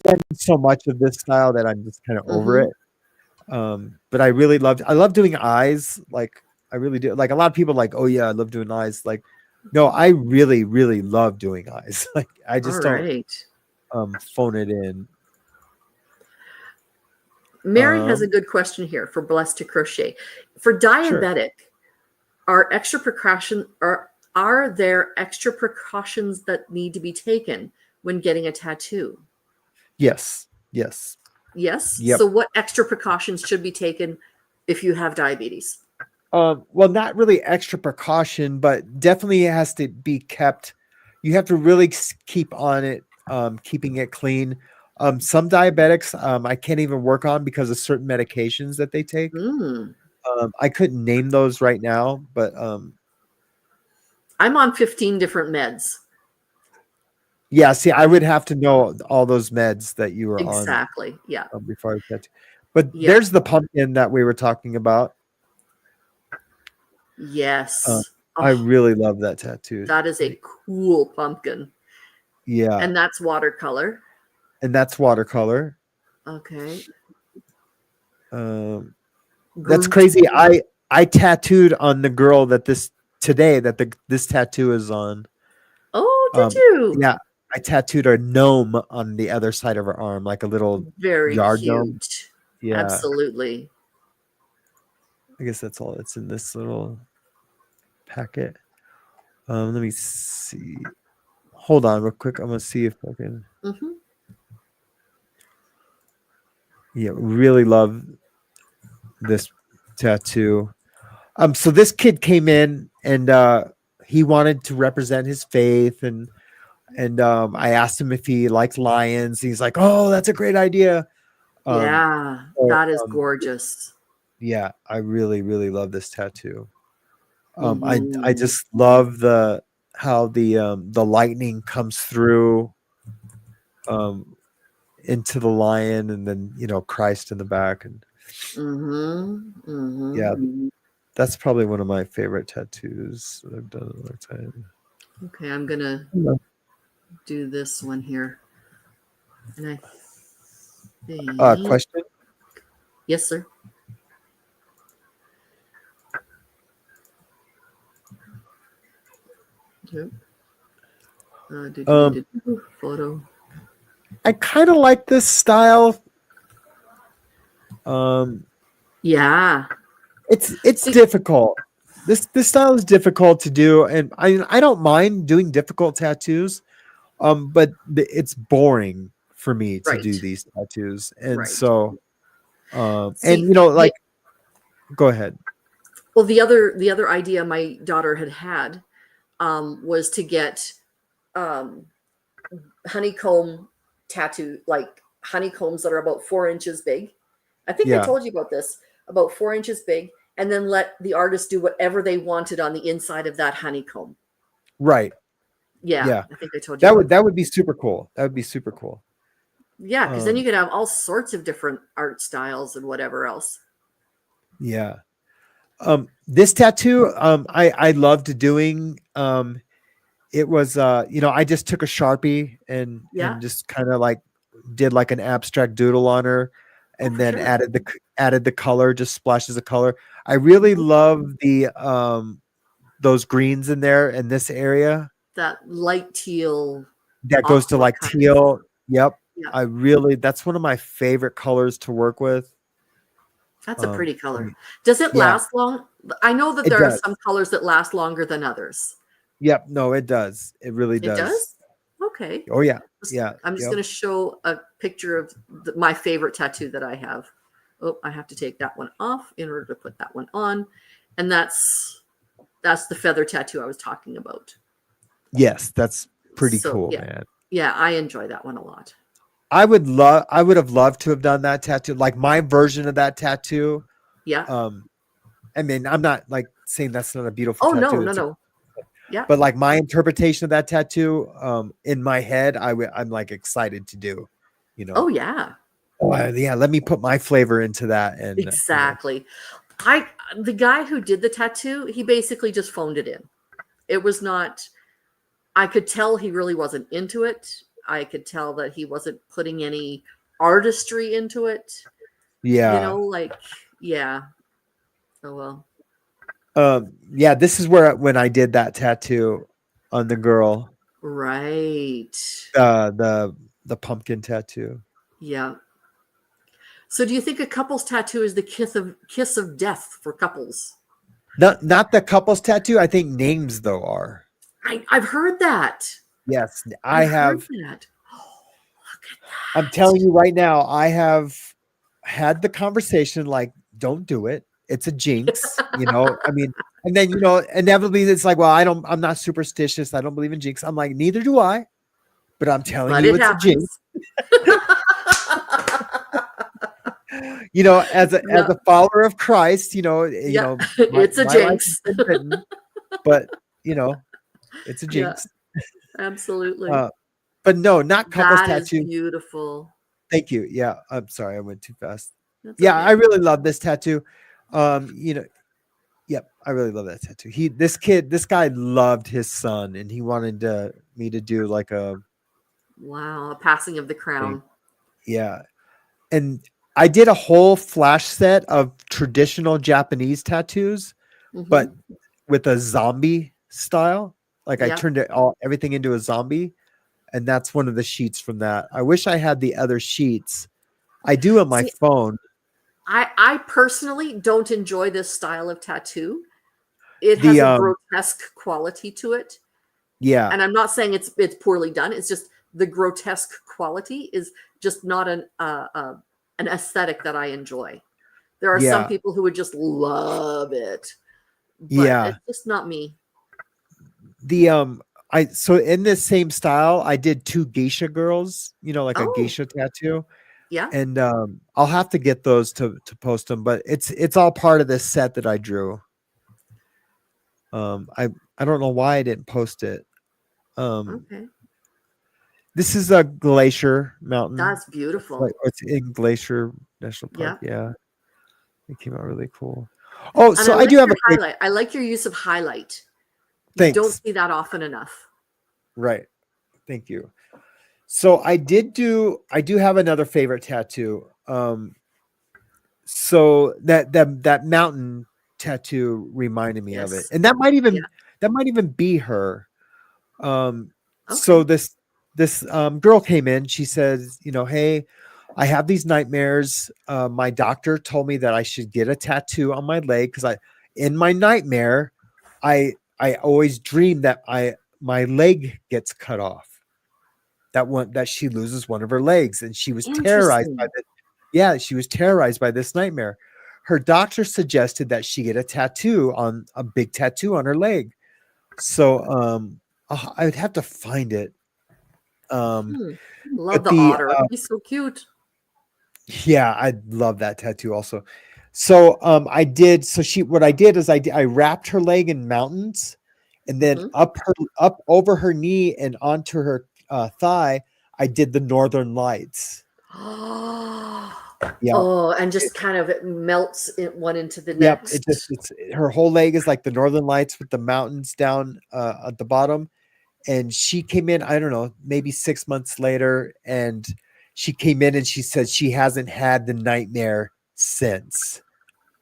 done so much of this style that I'm just kind of over Mm-hmm. it. But I love doing eyes. Like I really do. Like a lot of people like, oh yeah, I love doing eyes. Like, no, I really, really love doing eyes. Like I All just don't right. phone it in. Mary has a Um, good question here for Blessed to Crochet. For sure. diabetic, are there extra precautions that need to be taken when getting a tattoo? Yes. Yes. Yes. Yep. So what extra precautions should be taken if you have diabetes? Well, not really extra precaution, but definitely it has to be kept. You have to really keep on it, keeping it clean. Some diabetics, I can't even work on because of certain medications that they take. Mm. I couldn't name those right now, but I'm on 15 different meds. yeah. See, I would have to know all those meds that you were on Exactly. Yeah. before I tattoo. But Yeah. there's the pumpkin that we were talking about. Uh, Yes. I Oh, really love that tattoo. that is a cool pumpkin. Yeah, And that's watercolor. and that's watercolor. Okay. Um, that's Groot. crazy. I tattooed on the girl that this tattoo is on. Oh, did Um, you? yeah, I tattooed a gnome on the other side of her arm, like a little Very yard gnome. cute. Yeah, Absolutely. I guess that's all that's in this little packet. Let me see. Hold on, real quick. I'm gonna see if I can. Hmm. Yeah, really love this tattoo. So this kid came in and he wanted to represent his faith and I asked him if he liked lions. He's like, "Oh, that's a great idea." Um, Yeah, so, that is gorgeous. yeah, I really really love this tattoo. I Hmm. just love the how the lightning comes through um into the lion and then Christ in the back and Hmm. yeah, Hmm. that's probably one of my favorite tattoos that I've done in a long time. Okay, I'm gonna Yeah. do this one here. And I think, Question. yes, sir. Yep. Um, Photo. I kind of like this style. Um, Yeah. it's See, difficult. This style is difficult to do, and I don't mind doing difficult tattoos. But it's boring for me to do right, these tattoos, and right. so and See, like go ahead. well, the other idea my daughter had was to get um, honeycomb tattoo, like honeycombs that are about 4 inches big. I think I Yeah, told you about this, about 4 inches big, and then let the artist do whatever they wanted on the inside of that honeycomb. right. Yeah, Yeah, I think I told you about that that. would be super cool. That would be super cool. Yeah, because then you Um, could have all sorts of different art styles and whatever else. yeah. This tattoo, I loved doing. It was I just took a Sharpie Yeah. and just kind of like did like an abstract doodle on her Oh, and for then sure. added the color, just splashes of color. I really Mhm. love the those greens in there in this area That light teal, that goes to aqua like kind of. teal. Yep. Yeah, That's one of my favorite colors to work with. that's a pretty I color. mean, Does it yeah, last long? I know that it there are does. some colors that last longer than others. Yep. No, it does. It really It does. does? Okay. Oh yeah. Yeah. I'm just Yep. going to show a picture of my favorite tattoo that I have. Oh, I have to take that one off in order to put that one on. And that's the feather tattoo I was talking about. Yes, that's pretty So, cool, yeah. man. Yeah, I enjoy that one a lot. I would have loved to have done that tattoo, like my version of that tattoo. Yeah. I mean, I'm not like saying that's not a beautiful Oh, no, tattoo. no, no. Yeah. But like my interpretation of that tattoo, in my head, I'm like excited to do, you know. Oh, yeah. Oh, yeah, let me put my flavor into that. And Exactly. The guy who did the tattoo, he basically just phoned it in. It was not, I could tell he really wasn't into it. I could tell that he wasn't putting any artistry into it. yeah. Like, yeah. Oh, well. Yeah, this is where when I did that tattoo on the girl, Right. the pumpkin tattoo. Yeah. So do you think a couple's tattoo is the kiss of death for couples? Not the couple's tattoo. I think names though are. I've heard that. Yes, I have. Heard that. Oh, look at that. I'm telling you right now, I have had the conversation like, don't do it. It's a jinx, I mean, and then, inevitably it's like, well, I'm not superstitious. I don't believe in jinx. I'm like, neither do I, but I'm telling But you, it it's happens. a jinx. As a follower of Christ, it's a jinx. But it's a jinx. Yeah, absolutely. But no, not couples That is tattoo. beautiful. Thank you. Yeah, I'm sorry, I went too fast. That's Yeah, okay. I really love this tattoo. Yep, I really love that tattoo. This guy loved his son, and he wanted me to do like a Wow, a passing of the crown. Yeah. And I did a whole flash set of traditional Japanese tattoos, but with a zombie style. Like I turned everything into a zombie. And that's one of the sheets from that. I wish I had the other sheets. I do on my phone. I personally don't enjoy this style of tattoo. It has a grotesque quality to it. Yeah. And I'm not saying it's poorly done. It's just the grotesque quality is just not an aesthetic that I enjoy. There are some people who would just love it. But it's just not me. So in this same style, I did 2 geisha girls, like a geisha tattoo. Yeah. And I'll have to get those to post them, but it's all part of this set that I drew. I don't know why I didn't post it. Okay. This is a glacier mountain. That's beautiful. It's in Glacier National Park. Yeah. It came out really cool. Oh, so I do have a highlight. I like your use of highlight. Thanks. You don't see that often enough. Right. Thank you. So I do have another favorite tattoo. So that mountain tattoo reminded me of it. And that might even be her. So this girl came in, she says, hey, I have these nightmares. My doctor told me that I should get a tattoo on my leg because in my nightmare, I always dream that my leg gets cut off. That she loses one of her legs, and she was terrorized by this. Yeah, she was terrorized by this nightmare. Her doctor suggested that she get a big tattoo on her leg. So I would have to find it. Love the otter. He's so cute. Yeah, I love that tattoo also. So I did. So what I did is I wrapped her leg in mountains, and then up over her knee and onto her thigh, I did the Northern Lights. Yeah. Oh, and just kind of it melts one into the next. Yep. It's her whole leg is like the Northern Lights with the mountains down at the bottom. And she came in, I don't know, maybe 6 months later, and she came in and she said she hasn't had the nightmare since.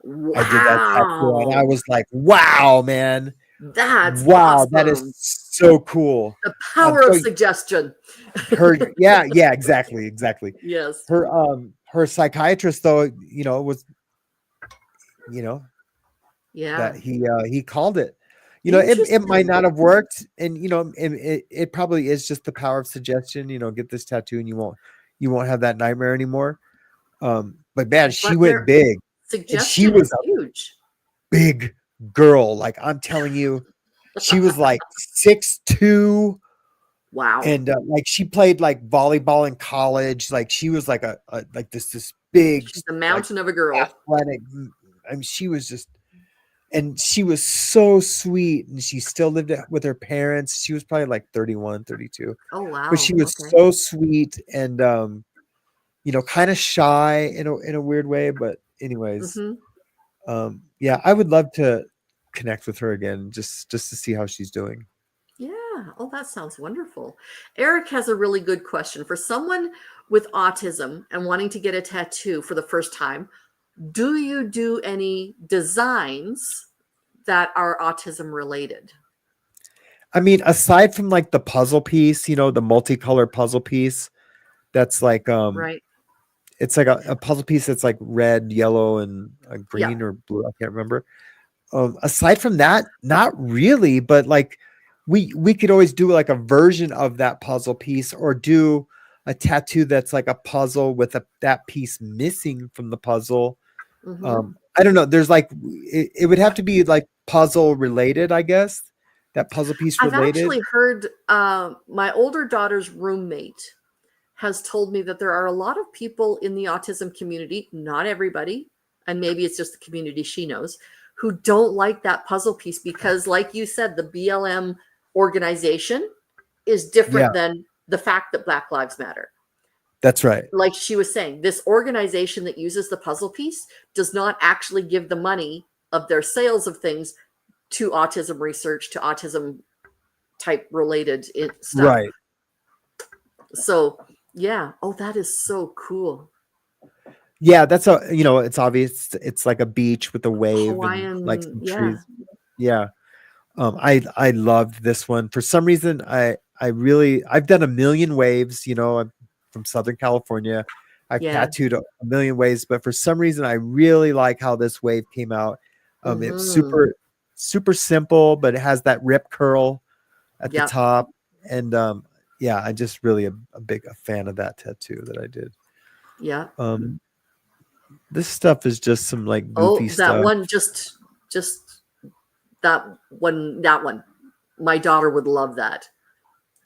Wow. I did that tattoo, and I was like, wow, man. That's awesome. That is so cool. The power of suggestion. Exactly. Yes. Her psychiatrist though, was that he called it. It might not have worked, and it probably is just the power of suggestion. Get this tattoo and you won't have that nightmare anymore. But man, she went big. Suggestion was huge. Big girl, like I'm telling you, she was like 6'2", Wow. And like she played like volleyball in college. Like she was like a like this big, She's a like mountain of a girl. athletic. I mean, she was just, and she was so sweet, and she still lived with her parents. She was probably like 31, 32, Oh, wow. but she was Okay. so sweet and you know, kind of shy in a weird way. But anyways, yeah, I would love to connect with her again, just to see how she's doing. Yeah. Oh, that sounds wonderful. Eric has a really good question. For someone with autism and wanting to get a tattoo for the first time, do you do any designs that are autism related? I mean, aside from like the puzzle piece, you know, the multicolored puzzle piece, that's like Right. it's like a puzzle piece that's like red, yellow, and Yeah. green or blue. I can't remember. Aside from that, not really, but like we could always do like a version of that puzzle piece, or do a tattoo that's like a puzzle with that piece missing from the puzzle. I don't know. There's like it would have to be like puzzle related, I guess. That puzzle piece I've related. actually heard my older daughter's roommate has told me that there are a lot of people in the autism community, not everybody, and maybe it's just the community she knows, who don't like that puzzle piece because, like you said, the BLM organization is different than the fact that Black Lives Matter. That's right. Like she was saying, this organization that uses the puzzle piece does not actually give the money of their sales of things to autism research, to autism type related stuff. Right. So yeah. Oh, that is so cool. Yeah, that's a, you know, it's obvious. It's like a beach with a wave Hawaiian, and like some yeah. trees. Yeah. I loved this one. For some reason, I've done a million waves, you know, I'm from Southern California. I've tattooed a million waves, but for some reason I really like how this wave came out. It's super simple, but it has that rip curl at the top. And yeah, I just really a big fan of that tattoo that I did. Yeah. This stuff is just some like goofy stuff. That one, just that one. My daughter would love that.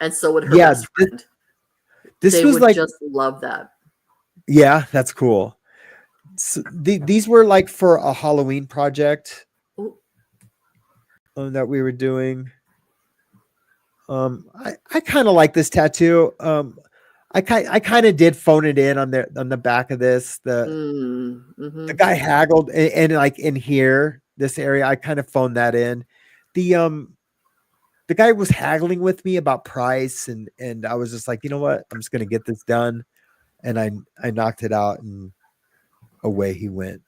And so would her best friend. They was would like, just love that. Yeah, that's cool. So these were like for a Halloween project that we were doing. I kind of like this tattoo. I kind of did phone it in on the back of this. The guy haggled and like in here, this area, I kind of phoned that in. The guy was haggling with me about price, and I was just like, you know what, I'm just gonna get this done, and I knocked it out, and away he went.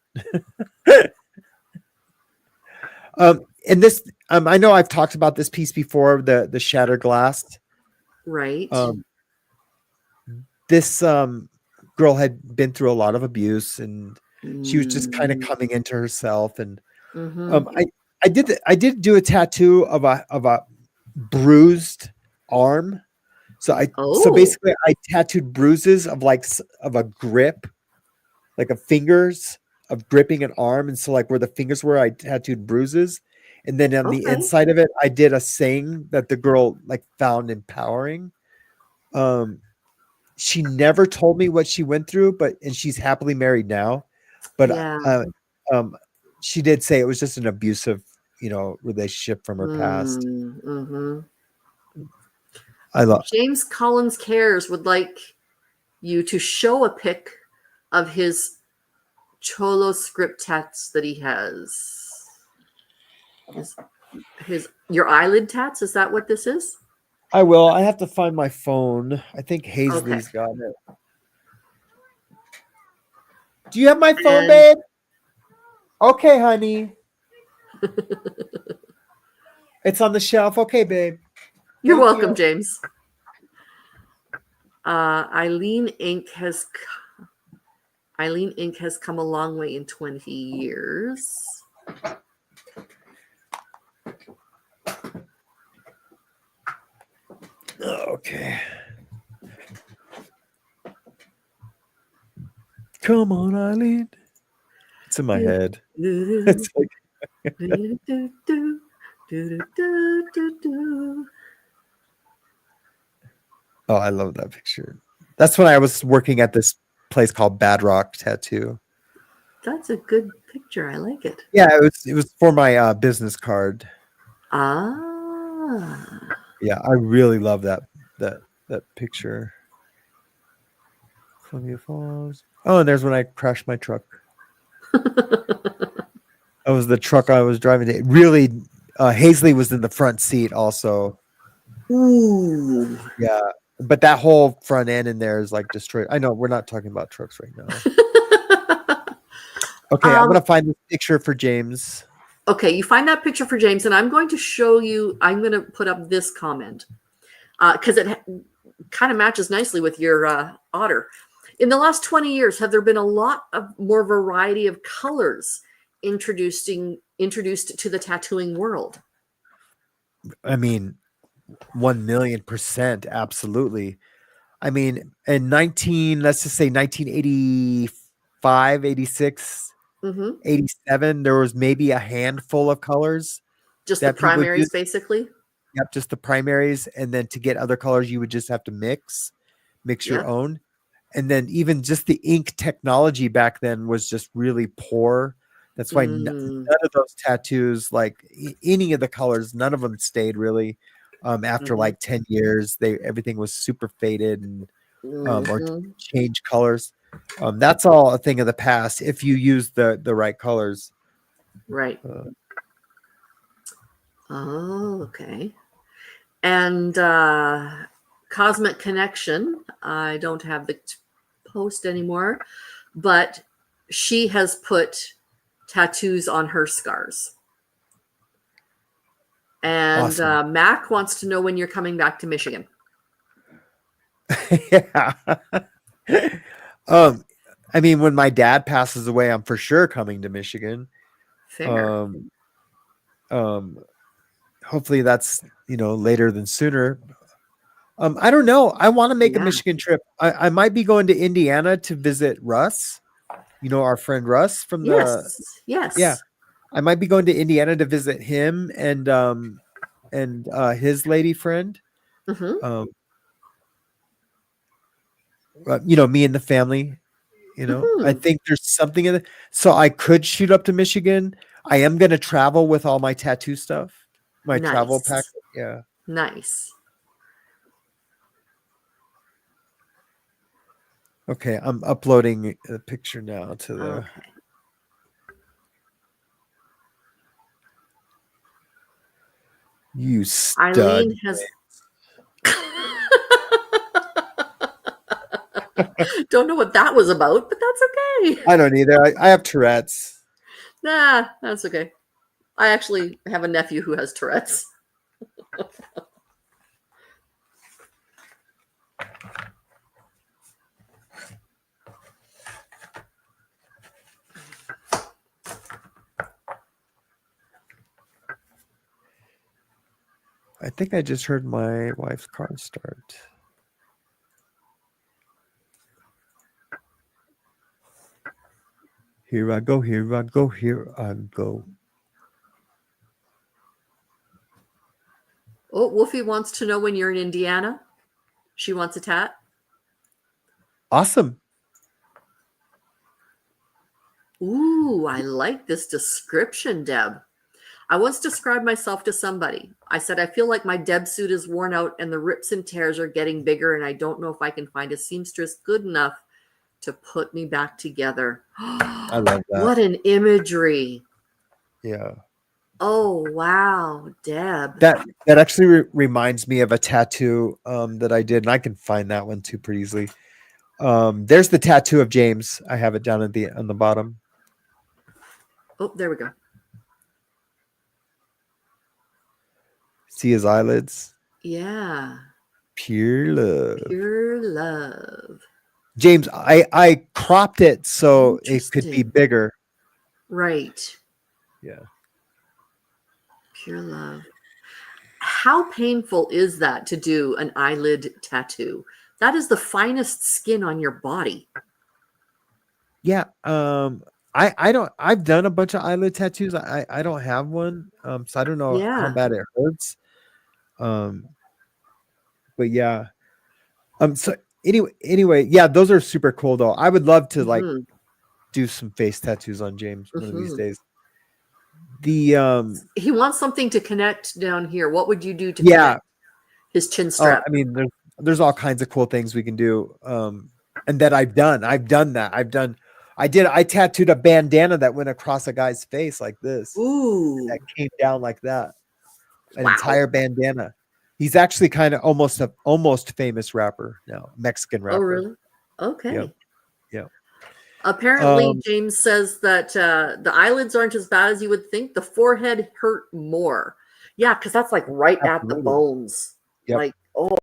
And this, I know I've talked about this piece before, the shattered glass. Right. This girl had been through a lot of abuse, and she was just kind of coming into herself. And I did do a tattoo of a bruised arm. So basically I tattooed bruises of a grip, like a fingers of gripping an arm. And so like where the fingers were, I tattooed bruises. And then on the inside of it, I did a saying that the girl like found empowering. She never told me what she went through, and she's happily married now. But she did say it was just an abusive, you know, relationship from her past. I love James Collins Cares would like you to show a pic of his Cholo script tats that he has. Your eyelid tats, is that what this is? I will. I have to find my phone. I think Hazley's got it. Do you have my phone, babe? Okay, honey. It's on the shelf. Okay, babe. You're welcome, James. Eileen Inc. has come a long way in 20 years. Okay. Come on, Eileen. It's in my head. It's like Oh, I love that picture. That's when I was working at this place called Bad Rock Tattoo. That's a good picture. I like it. Yeah, it was for my business card. Ah. Yeah, I really love that picture. Columbia Falls. Oh, and there's when I crashed my truck. That was the truck I was driving to. Really, Hazley was in the front seat also. Ooh. Yeah, but that whole front end in there is like destroyed. I know we're not talking about trucks right now. Okay, I'm gonna find this picture for James. Okay, you find that picture for James, and I'm going to show you. I'm going to put up this comment because it kind of matches nicely with your otter. In the last 20 years, have there been a lot of more variety of colors introduced to the tattooing world? I mean, 1,000,000%, absolutely. I mean, in let's just say 1985, 86, Mm-hmm. 87, there was maybe a handful of colors Just the that people primaries, use. basically. Yep, just the primaries, and then to get other colors, you would just have to mix your Yeah. own. And then even just the ink technology back then was just really poor. That's why none of those tattoos, like any of the colors, none of them stayed really. After like 10 years, everything was super faded and or change colors. That's all a thing of the past if you use the right colors. Right. Oh, okay. And Cosmic Connection, I don't have the post anymore, but she has put tattoos on her scars. And Awesome. Mac wants to know when you're coming back to Michigan. Yeah. I mean, when my dad passes away, I'm for sure coming to Michigan. Fair. Hopefully that's later than sooner. I don't know. I want to make a Yeah. Michigan trip. I might be going to Indiana to visit Russ. Our friend Russ from Yes. yeah. I might be going to Indiana to visit him and his lady friend. Mm-hmm. Me and the family. I Mm-hmm. think there's something in it. So I could shoot up to Michigan. I am going to travel with all my tattoo stuff, my travel pack. Nice. Yeah. Nice. Okay. I'm uploading a picture now to the. Okay. You stud. Eileen has. Don't know what that was about, but that's okay. I don't either. I have Tourette's. Nah, that's okay. I actually have a nephew who has Tourette's. I think I just heard my wife's car start. Here I go, here I go, here I go. Oh, Wolfie wants to know when you're in Indiana. She wants a tat. Awesome. Ooh, I like this description, Deb. I once described myself to somebody. I said, I feel like my Deb suit is worn out and the rips and tears are getting bigger, and I don't know if I can find a seamstress good enough to put me back together. I love that. What an imagery. Yeah. Oh, wow, Deb. That actually reminds me of a tattoo that I did, and I can find that one too pretty easily. There's the tattoo of James. I have it down on the bottom. Oh, there we go. See his eyelids? Yeah. Pure love. Pure love. James, I cropped it so it could be bigger. Right. Yeah. Pure love. How painful is that to do an eyelid tattoo? That is the finest skin on your body. Yeah. I've done a bunch of eyelid tattoos. I don't have one. So I don't know how bad it hurts. But yeah. So anyway, yeah, those are super cool though. I would love to like Mhm, do some face tattoos on James one of these mhm. days. The He wants something to connect down here. What would you do to yeah, connect his chin strap? I mean there's all kinds of cool things we can do. And that I've done. I've done that. I tattooed a bandana that went across a guy's face like this. Ooh, That came down like that. An wow. entire bandana. He's actually kind of almost famous rapper now, Mexican Oh, rapper. really? Yep. Okay. Yep. Apparently, Um, James says that the eyelids aren't as bad as you would think. The forehead hurt more. Yeah, because that's like right at the absolutely. bones. Yep. Like, oh,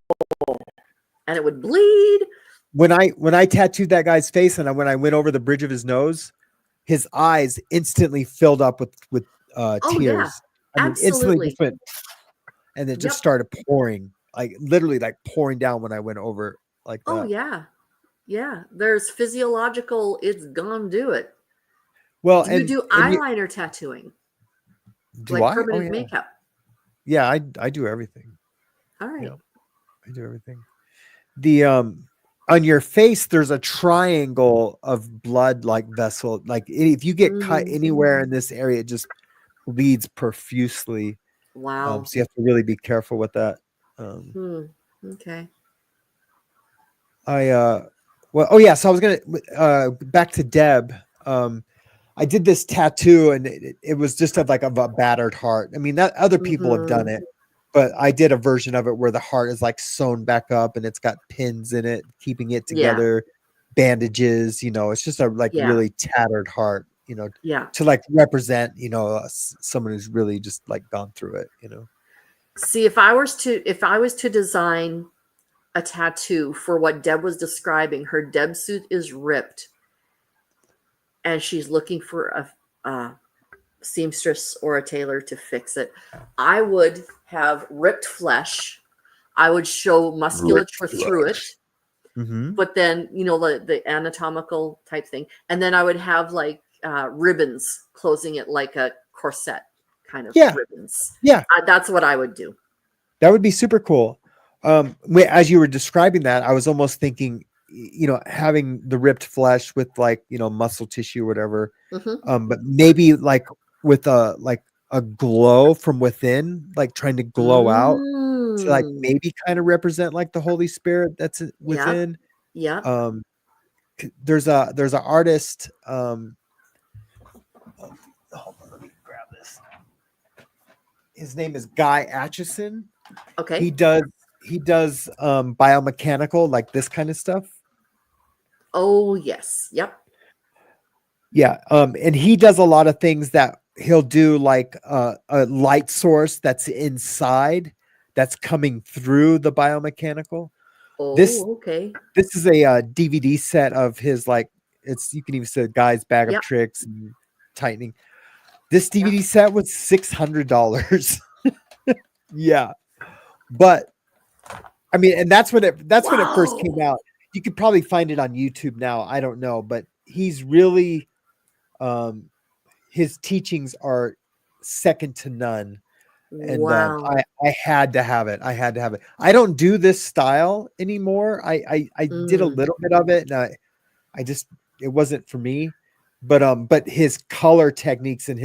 and it would bleed. When I tattooed that guy's face and when I went over the bridge of his nose, his eyes instantly filled up with Oh, yeah, tears. I mean, instantly absolutely. just went, and it just Yep. started pouring, like literally like pouring down when I went over like Oh, that. yeah. Yeah. There's physiological, it's gonna do it. Well, Do you and do and you eyeliner tattooing? do Like I? Oh permanent yeah, makeup? yeah. I do everything. All right. Yeah, I do everything. The on your face there's a triangle of blood like vessel, like if you get cut Mm, anywhere in this area it just bleeds profusely. wow. So you have to really be careful with that. um Hmm. Okay. I well, oh yeah, so I was gonna back to Deb. I did this tattoo and it was just of a battered heart. I mean, that other people have done Mm-hmm. it, but I did a version of it where the heart is like sewn back up and it's got pins in it, keeping it Yeah. together, bandages, it's just a like Yeah. really tattered heart, Yeah. to like represent, someone who's really just like gone through it. See, if I was to design a tattoo for what Deb was describing, her Deb suit is ripped and she's looking for a seamstress or a tailor to fix it. I would have ripped flesh. I would show musculature through it, Mm-hmm. but then the anatomical type thing, and then I would have like ribbons closing it like a corset kind of Yeah. ribbons. Yeah. That's what I would do. That would be super cool. As you were describing that, I was almost thinking, having the ripped flesh with like, muscle tissue or whatever. Hmm. But maybe like with a glow from within, like trying to glow out to like Mm. maybe kind of represent like the Holy Spirit that's Yep. within. Yep. Um, there's an artist. Hold on, let me grab this. His name is Guy Atchison. Okay. He does biomechanical, like this kind of stuff. Oh, yes. Yep. Yeah. And he does a lot of things that he'll do like a light source that's inside that's coming through the biomechanical. This Oh, okay. this is a DVD set of his, like, you can even say Guy's Bag of Yep. Tricks and tightening. This Yep. DVD set was $600. Yeah. But I mean, and that's when it first came Wow. out. You could probably find it on YouTube now. I don't know, but he's really his teachings are second to none. And Wow. I had to have it. I had to have it. I don't do this style anymore. I did a Mm. little bit of it, and I just, it wasn't for me. But his color techniques and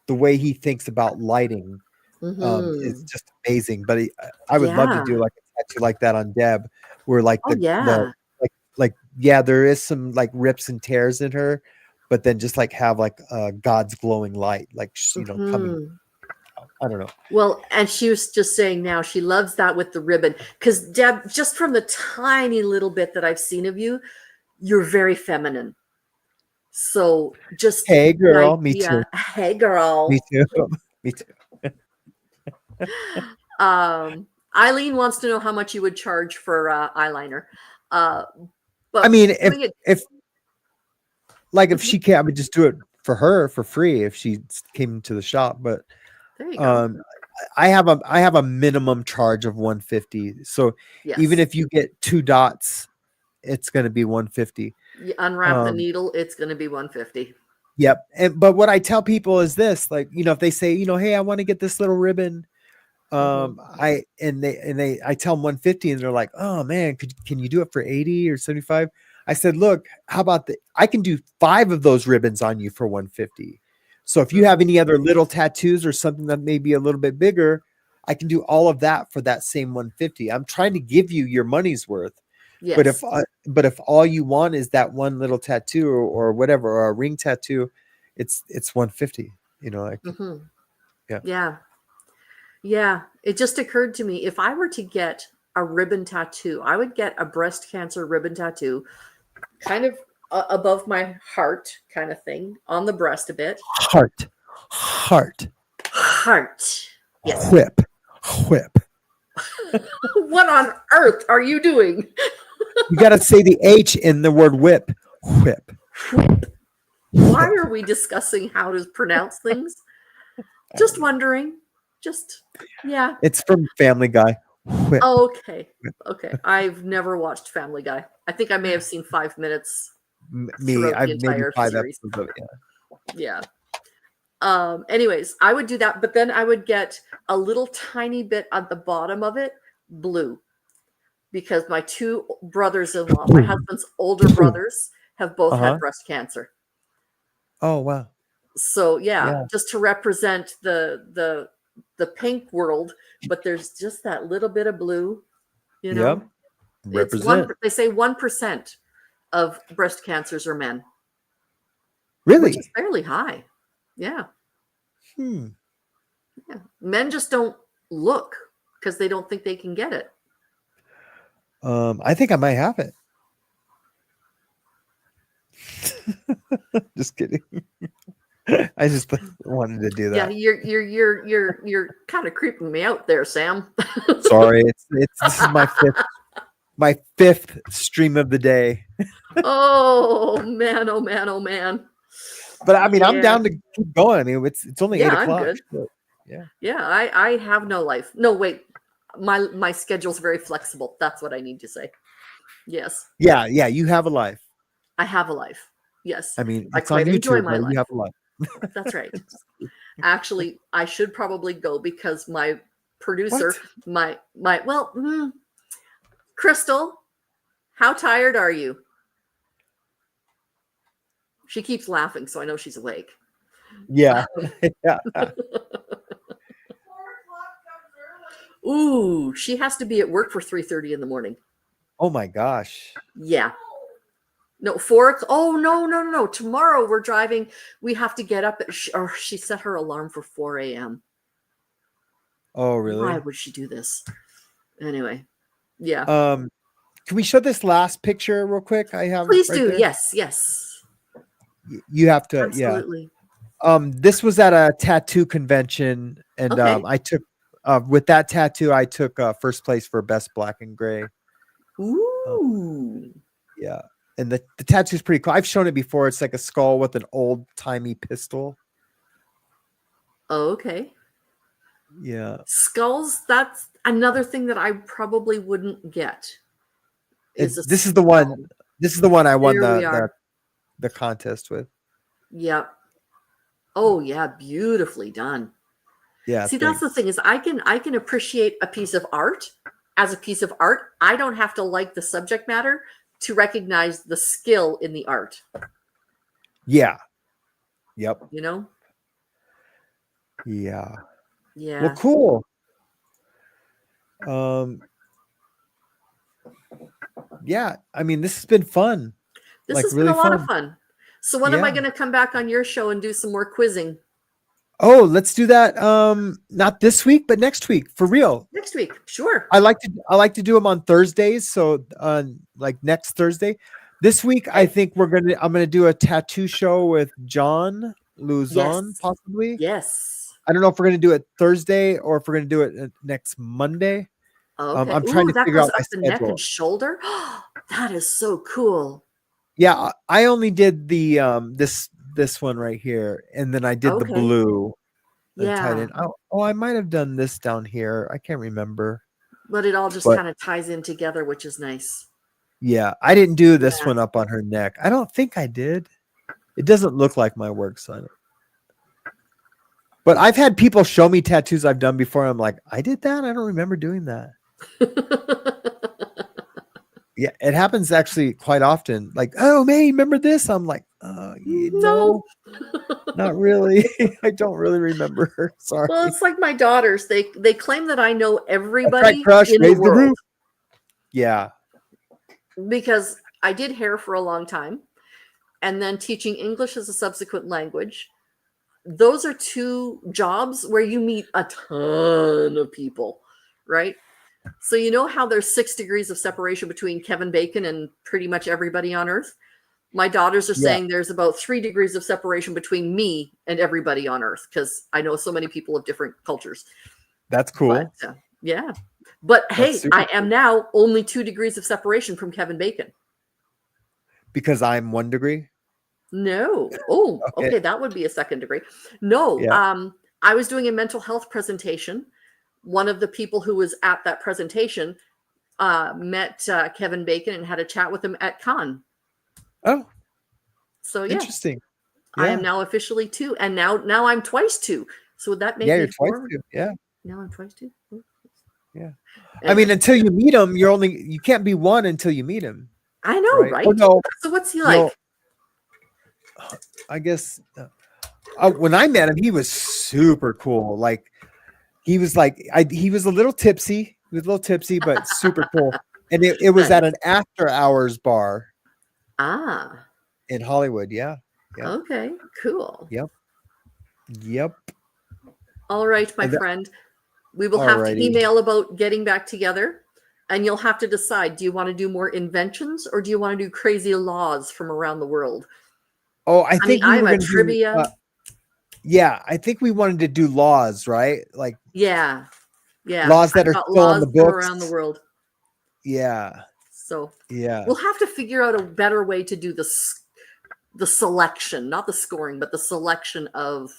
the way he thinks about lighting is Mm-hmm. just amazing. But I would love to Yeah. do like a tattoo like that on Deb, where like Oh, the yeah. like yeah, there is some like rips and tears in her, but then just like have like God's glowing light, like coming. Hmm. I don't know. Well, and she was just saying now she loves that with the ribbon. Because, Deb, just from the tiny little bit that I've seen of you, you're very feminine. So just Hey, the girl. Me too. idea, hey, girl. Me too. Me too. Eileen wants to know how much you would charge for eyeliner. Uh, I but mean, doing it, if like if Mhm. she can't, I would just do it for her for free if she came to the shop. But There you go. um, I have a minimum charge of 150. So even Yes. if you get 2 dots, it's going to be 150. You unwrap the Um, needle, it's going to be 150. yep. But what I tell people is this, like, if they say, hey, I want to get this little ribbon, I tell them 150 and they're like, oh man, can you do it for 80 or 75? I said, look, how about I can do 5 of those ribbons on you for 150. So if you have any other little tattoos or something that may be a little bit bigger, I can do all of that for that same 150. I'm trying to give you your money's worth. Yes. But if all you want is that one little tattoo or whatever, or a ring tattoo, it's 150, like, Yeah. Yeah. It just occurred to me, if I were to get a ribbon tattoo, I would get a breast cancer ribbon tattoo, kind of above my heart kind of thing, on the breast a bit. Heart. Yes. Whip. What on earth are you doing? You got to say the H in the word whip. Whip. Why are we discussing how to pronounce things? Just wondering. Yeah. It's from Family Guy. Whip. Okay. I've never watched Family Guy. I think I may have seen 5 minutes. I've maybe 5 series. episodes of it. Yeah. Anyways, I would do that, but then I would get a little tiny bit at the bottom of it, blue, because my 2 brothers-in-law, my husband's older brothers, have both had breast cancer. Oh wow! So yeah, just to represent the pink world, but there's just that little bit of blue, Yep. Represent. They say 1% of breast cancers are men. Really? Which is fairly high. Yeah. Yeah. Men just don't look because they don't think they can get it. I think I might have it. Just kidding. I just wanted to do that. Yeah, you're kind of creeping me out there, Sam. Sorry, this is my fifth stream of the day. Oh man, oh man, oh man. But I mean, I'm down to keep going. I mean, it's only 8 o'clock. I'm good. So, yeah. I have no life. No, wait. My schedule's very flexible. That's what I need to say. Yes. Yeah. You have a life. I have a life. Yes. I mean, I it's on quite enjoy YouTube, my but life. you have a life. That's right. Actually, I should probably go because my producer, Crystal, how tired are you? She keeps laughing, so I know she's awake. Yeah. Yeah. Ooh, she has to be at work for 3:30 in the morning. Oh my gosh. Yeah. No, 4. Oh, no. Tomorrow we're driving. We have to get up she set her alarm for 4 a.m. Oh, really? Why would she do this? Anyway. Yeah. Can we show this last picture real quick? I have. Please right do. there? Yes. You have to. Absolutely. Yeah. This was at a tattoo convention, and Okay. I took with that tattoo. I took first place for best black and gray. Ooh. Yeah, and the tattoo is pretty cool. I've shown it before. It's like a skull with an old timey pistol. Oh, okay. Yeah. Skulls. That's another thing that I probably wouldn't get. This is the one. This is the one I won the contest with. Yep. Oh yeah, beautifully done. Yeah. See, that's the thing is I can appreciate a piece of art as a piece of art. I don't have to like the subject matter to recognize the skill in the art. Yeah. Yep. Yeah. Yeah. Yeah. Well, cool. Yeah, I mean, this has been fun. This has been a lot of fun. So when am I going to come back on your show and do some more quizzing? Oh, let's do that. Not this week, but next week, for real. Next week, sure. I like to do them on Thursdays. So like next Thursday. This week, I think I'm gonna do a tattoo show with John Luzon, possibly. Yes. I don't know if we're gonna do it Thursday or if we're gonna do it next Monday. Okay. I'm trying to figure out my the neck schedule. and shoulder. That is so cool. Yeah, I only did the this one right here, and then I did the blue. Yeah. I might have done this down here. I can't remember. But it all just kind of ties in together, which is nice. Yeah, I didn't do this one up on her neck. I don't think I did. It doesn't look like my work, so But I've had people show me tattoos I've done before. I'm like, I did that? I don't remember doing that. Yeah, it happens actually quite often. Like, oh, man, remember this? I'm like, no, not really. I don't really remember. Sorry. Well, it's like my daughters. They claim that I know That's everybody right, crush. in the Raise the world roof. Yeah. because I did hair for a long time, and then teaching English as a subsequent language. Those are two jobs where you meet a ton of people, right? So you know how there's 6 degrees of separation between Kevin Bacon and pretty much everybody on earth? My daughters are saying there's about 3 degrees of separation between me and everybody on earth because I know so many people of different cultures. That's cool. But, yeah. But hey, I am now only 2 degrees of separation from Kevin Bacon. Because I'm 1 degree? No. Oh, okay. That would be a 2nd degree. No. Yeah. I was doing a mental health presentation. One of the people who was at that presentation met Kevin Bacon and had a chat with him at Cannes. Oh, so yeah, interesting. I am now officially 2, and now I'm twice 2. So would that make me you're 4? twice 2. Yeah. Now I'm twice 2. Yeah. I mean, until you meet him, you can't be 1 until you meet him. I know, right? Oh, no. So what's he like? I guess when I met him, he was super cool. Like he was he was a little tipsy. He was a little tipsy, but super cool. And it was at an after hours bar. In Hollywood. Yeah. Okay, cool. Yep. All right, my friend. We will have to email about getting back together, and you'll have to decide, do you want to do more inventions or do you want to do crazy laws from around the world? Oh, I think I have a trivia. I think we wanted to do laws, right? Like yeah. Laws that are still on the books around the world. Yeah. So yeah, we'll have to figure out a better way to do the selection, not the scoring, but the selection of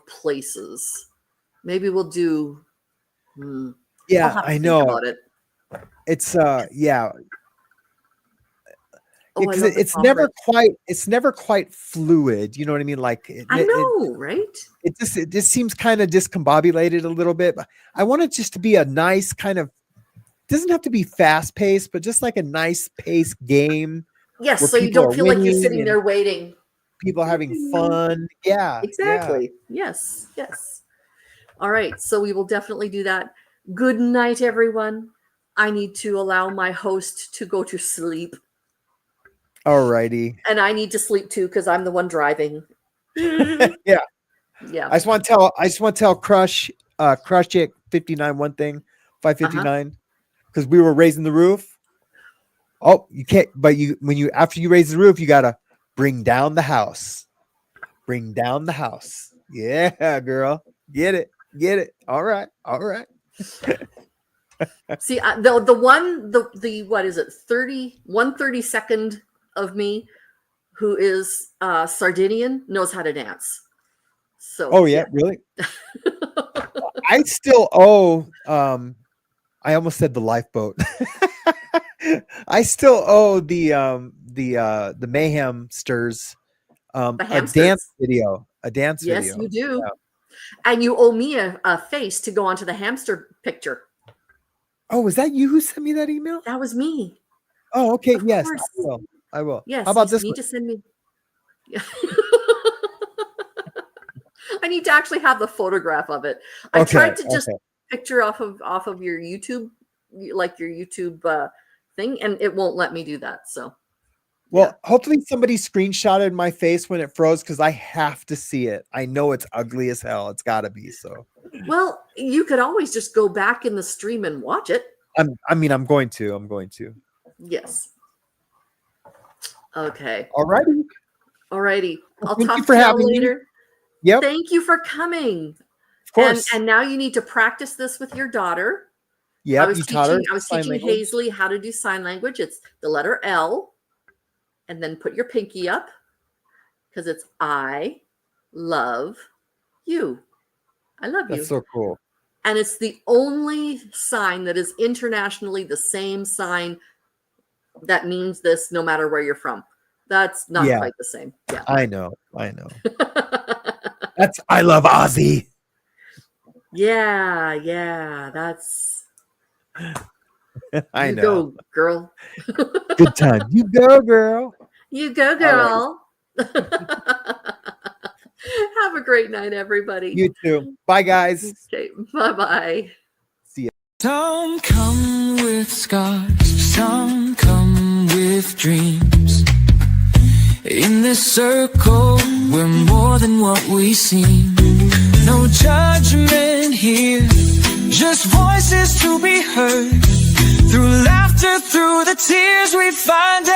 places. Maybe we'll do. I know. About it. It's because it's never quite fluid. You know what I mean? Like I know, right? It just seems kind of discombobulated a little bit. But I want it just to be a nice kind of. Doesn't have to be fast paced, but just like a nice paced game. Yes, so you don't feel like you're sitting there waiting. People having fun. Yeah, exactly. Yeah. Yes. All right, so we will definitely do that. Good night, everyone. I need to allow my host to go to sleep. All righty. And I need to sleep too because I'm the one driving. Yeah. I just want to tell Crush Chick 59 one thing, 559. Because we were raising the roof. Oh, you can't, but after you raise the roof, you gotta bring down the house. Bring down the house. Yeah, girl. Get it. All right. See, the what is it? 1/32 of me, who is Sardinian, knows how to dance. So. Really? I still owe. I almost said the lifeboat. I still owe the Mayhemsters a dance video. Yes, you do. Yeah. And you owe me a face to go onto the hamster picture. Oh, was that you who sent me that email? That was me. Oh, okay. Yes, I will. Yes. How about this? You need to send me. I need to actually have the photograph of it. I tried to just picture off of your YouTube, like your YouTube thing, and it won't let me do that. So, hopefully somebody screenshotted my face when it froze because I have to see it. I know it's ugly as hell. It's got to be so. Well, you could always just go back in the stream and watch it. I'm going to. Yes. Okay. Alrighty. I'll talk to you later. Yep. Thank you for coming. Of course. And now you need to practice this with your daughter. Yeah, I was teaching Hazley how to do sign language. It's the letter L, and then put your pinky up because it's I love you. I love you. That's so cool. And it's the only sign that is internationally the same sign that means this no matter where you're from. That's not quite the same. Yeah. I know. I love Ozzy. Yeah, that's I you know. go, girl. Good time. You go, girl. You go, girl. Have a great night, everybody. You too. Bye, guys. Okay, bye-bye. See ya. Some come with scars, some come with dreams. In this circle, we're more than what we seem. No judgment here, just voices to be heard. Through laughter, through the tears, we find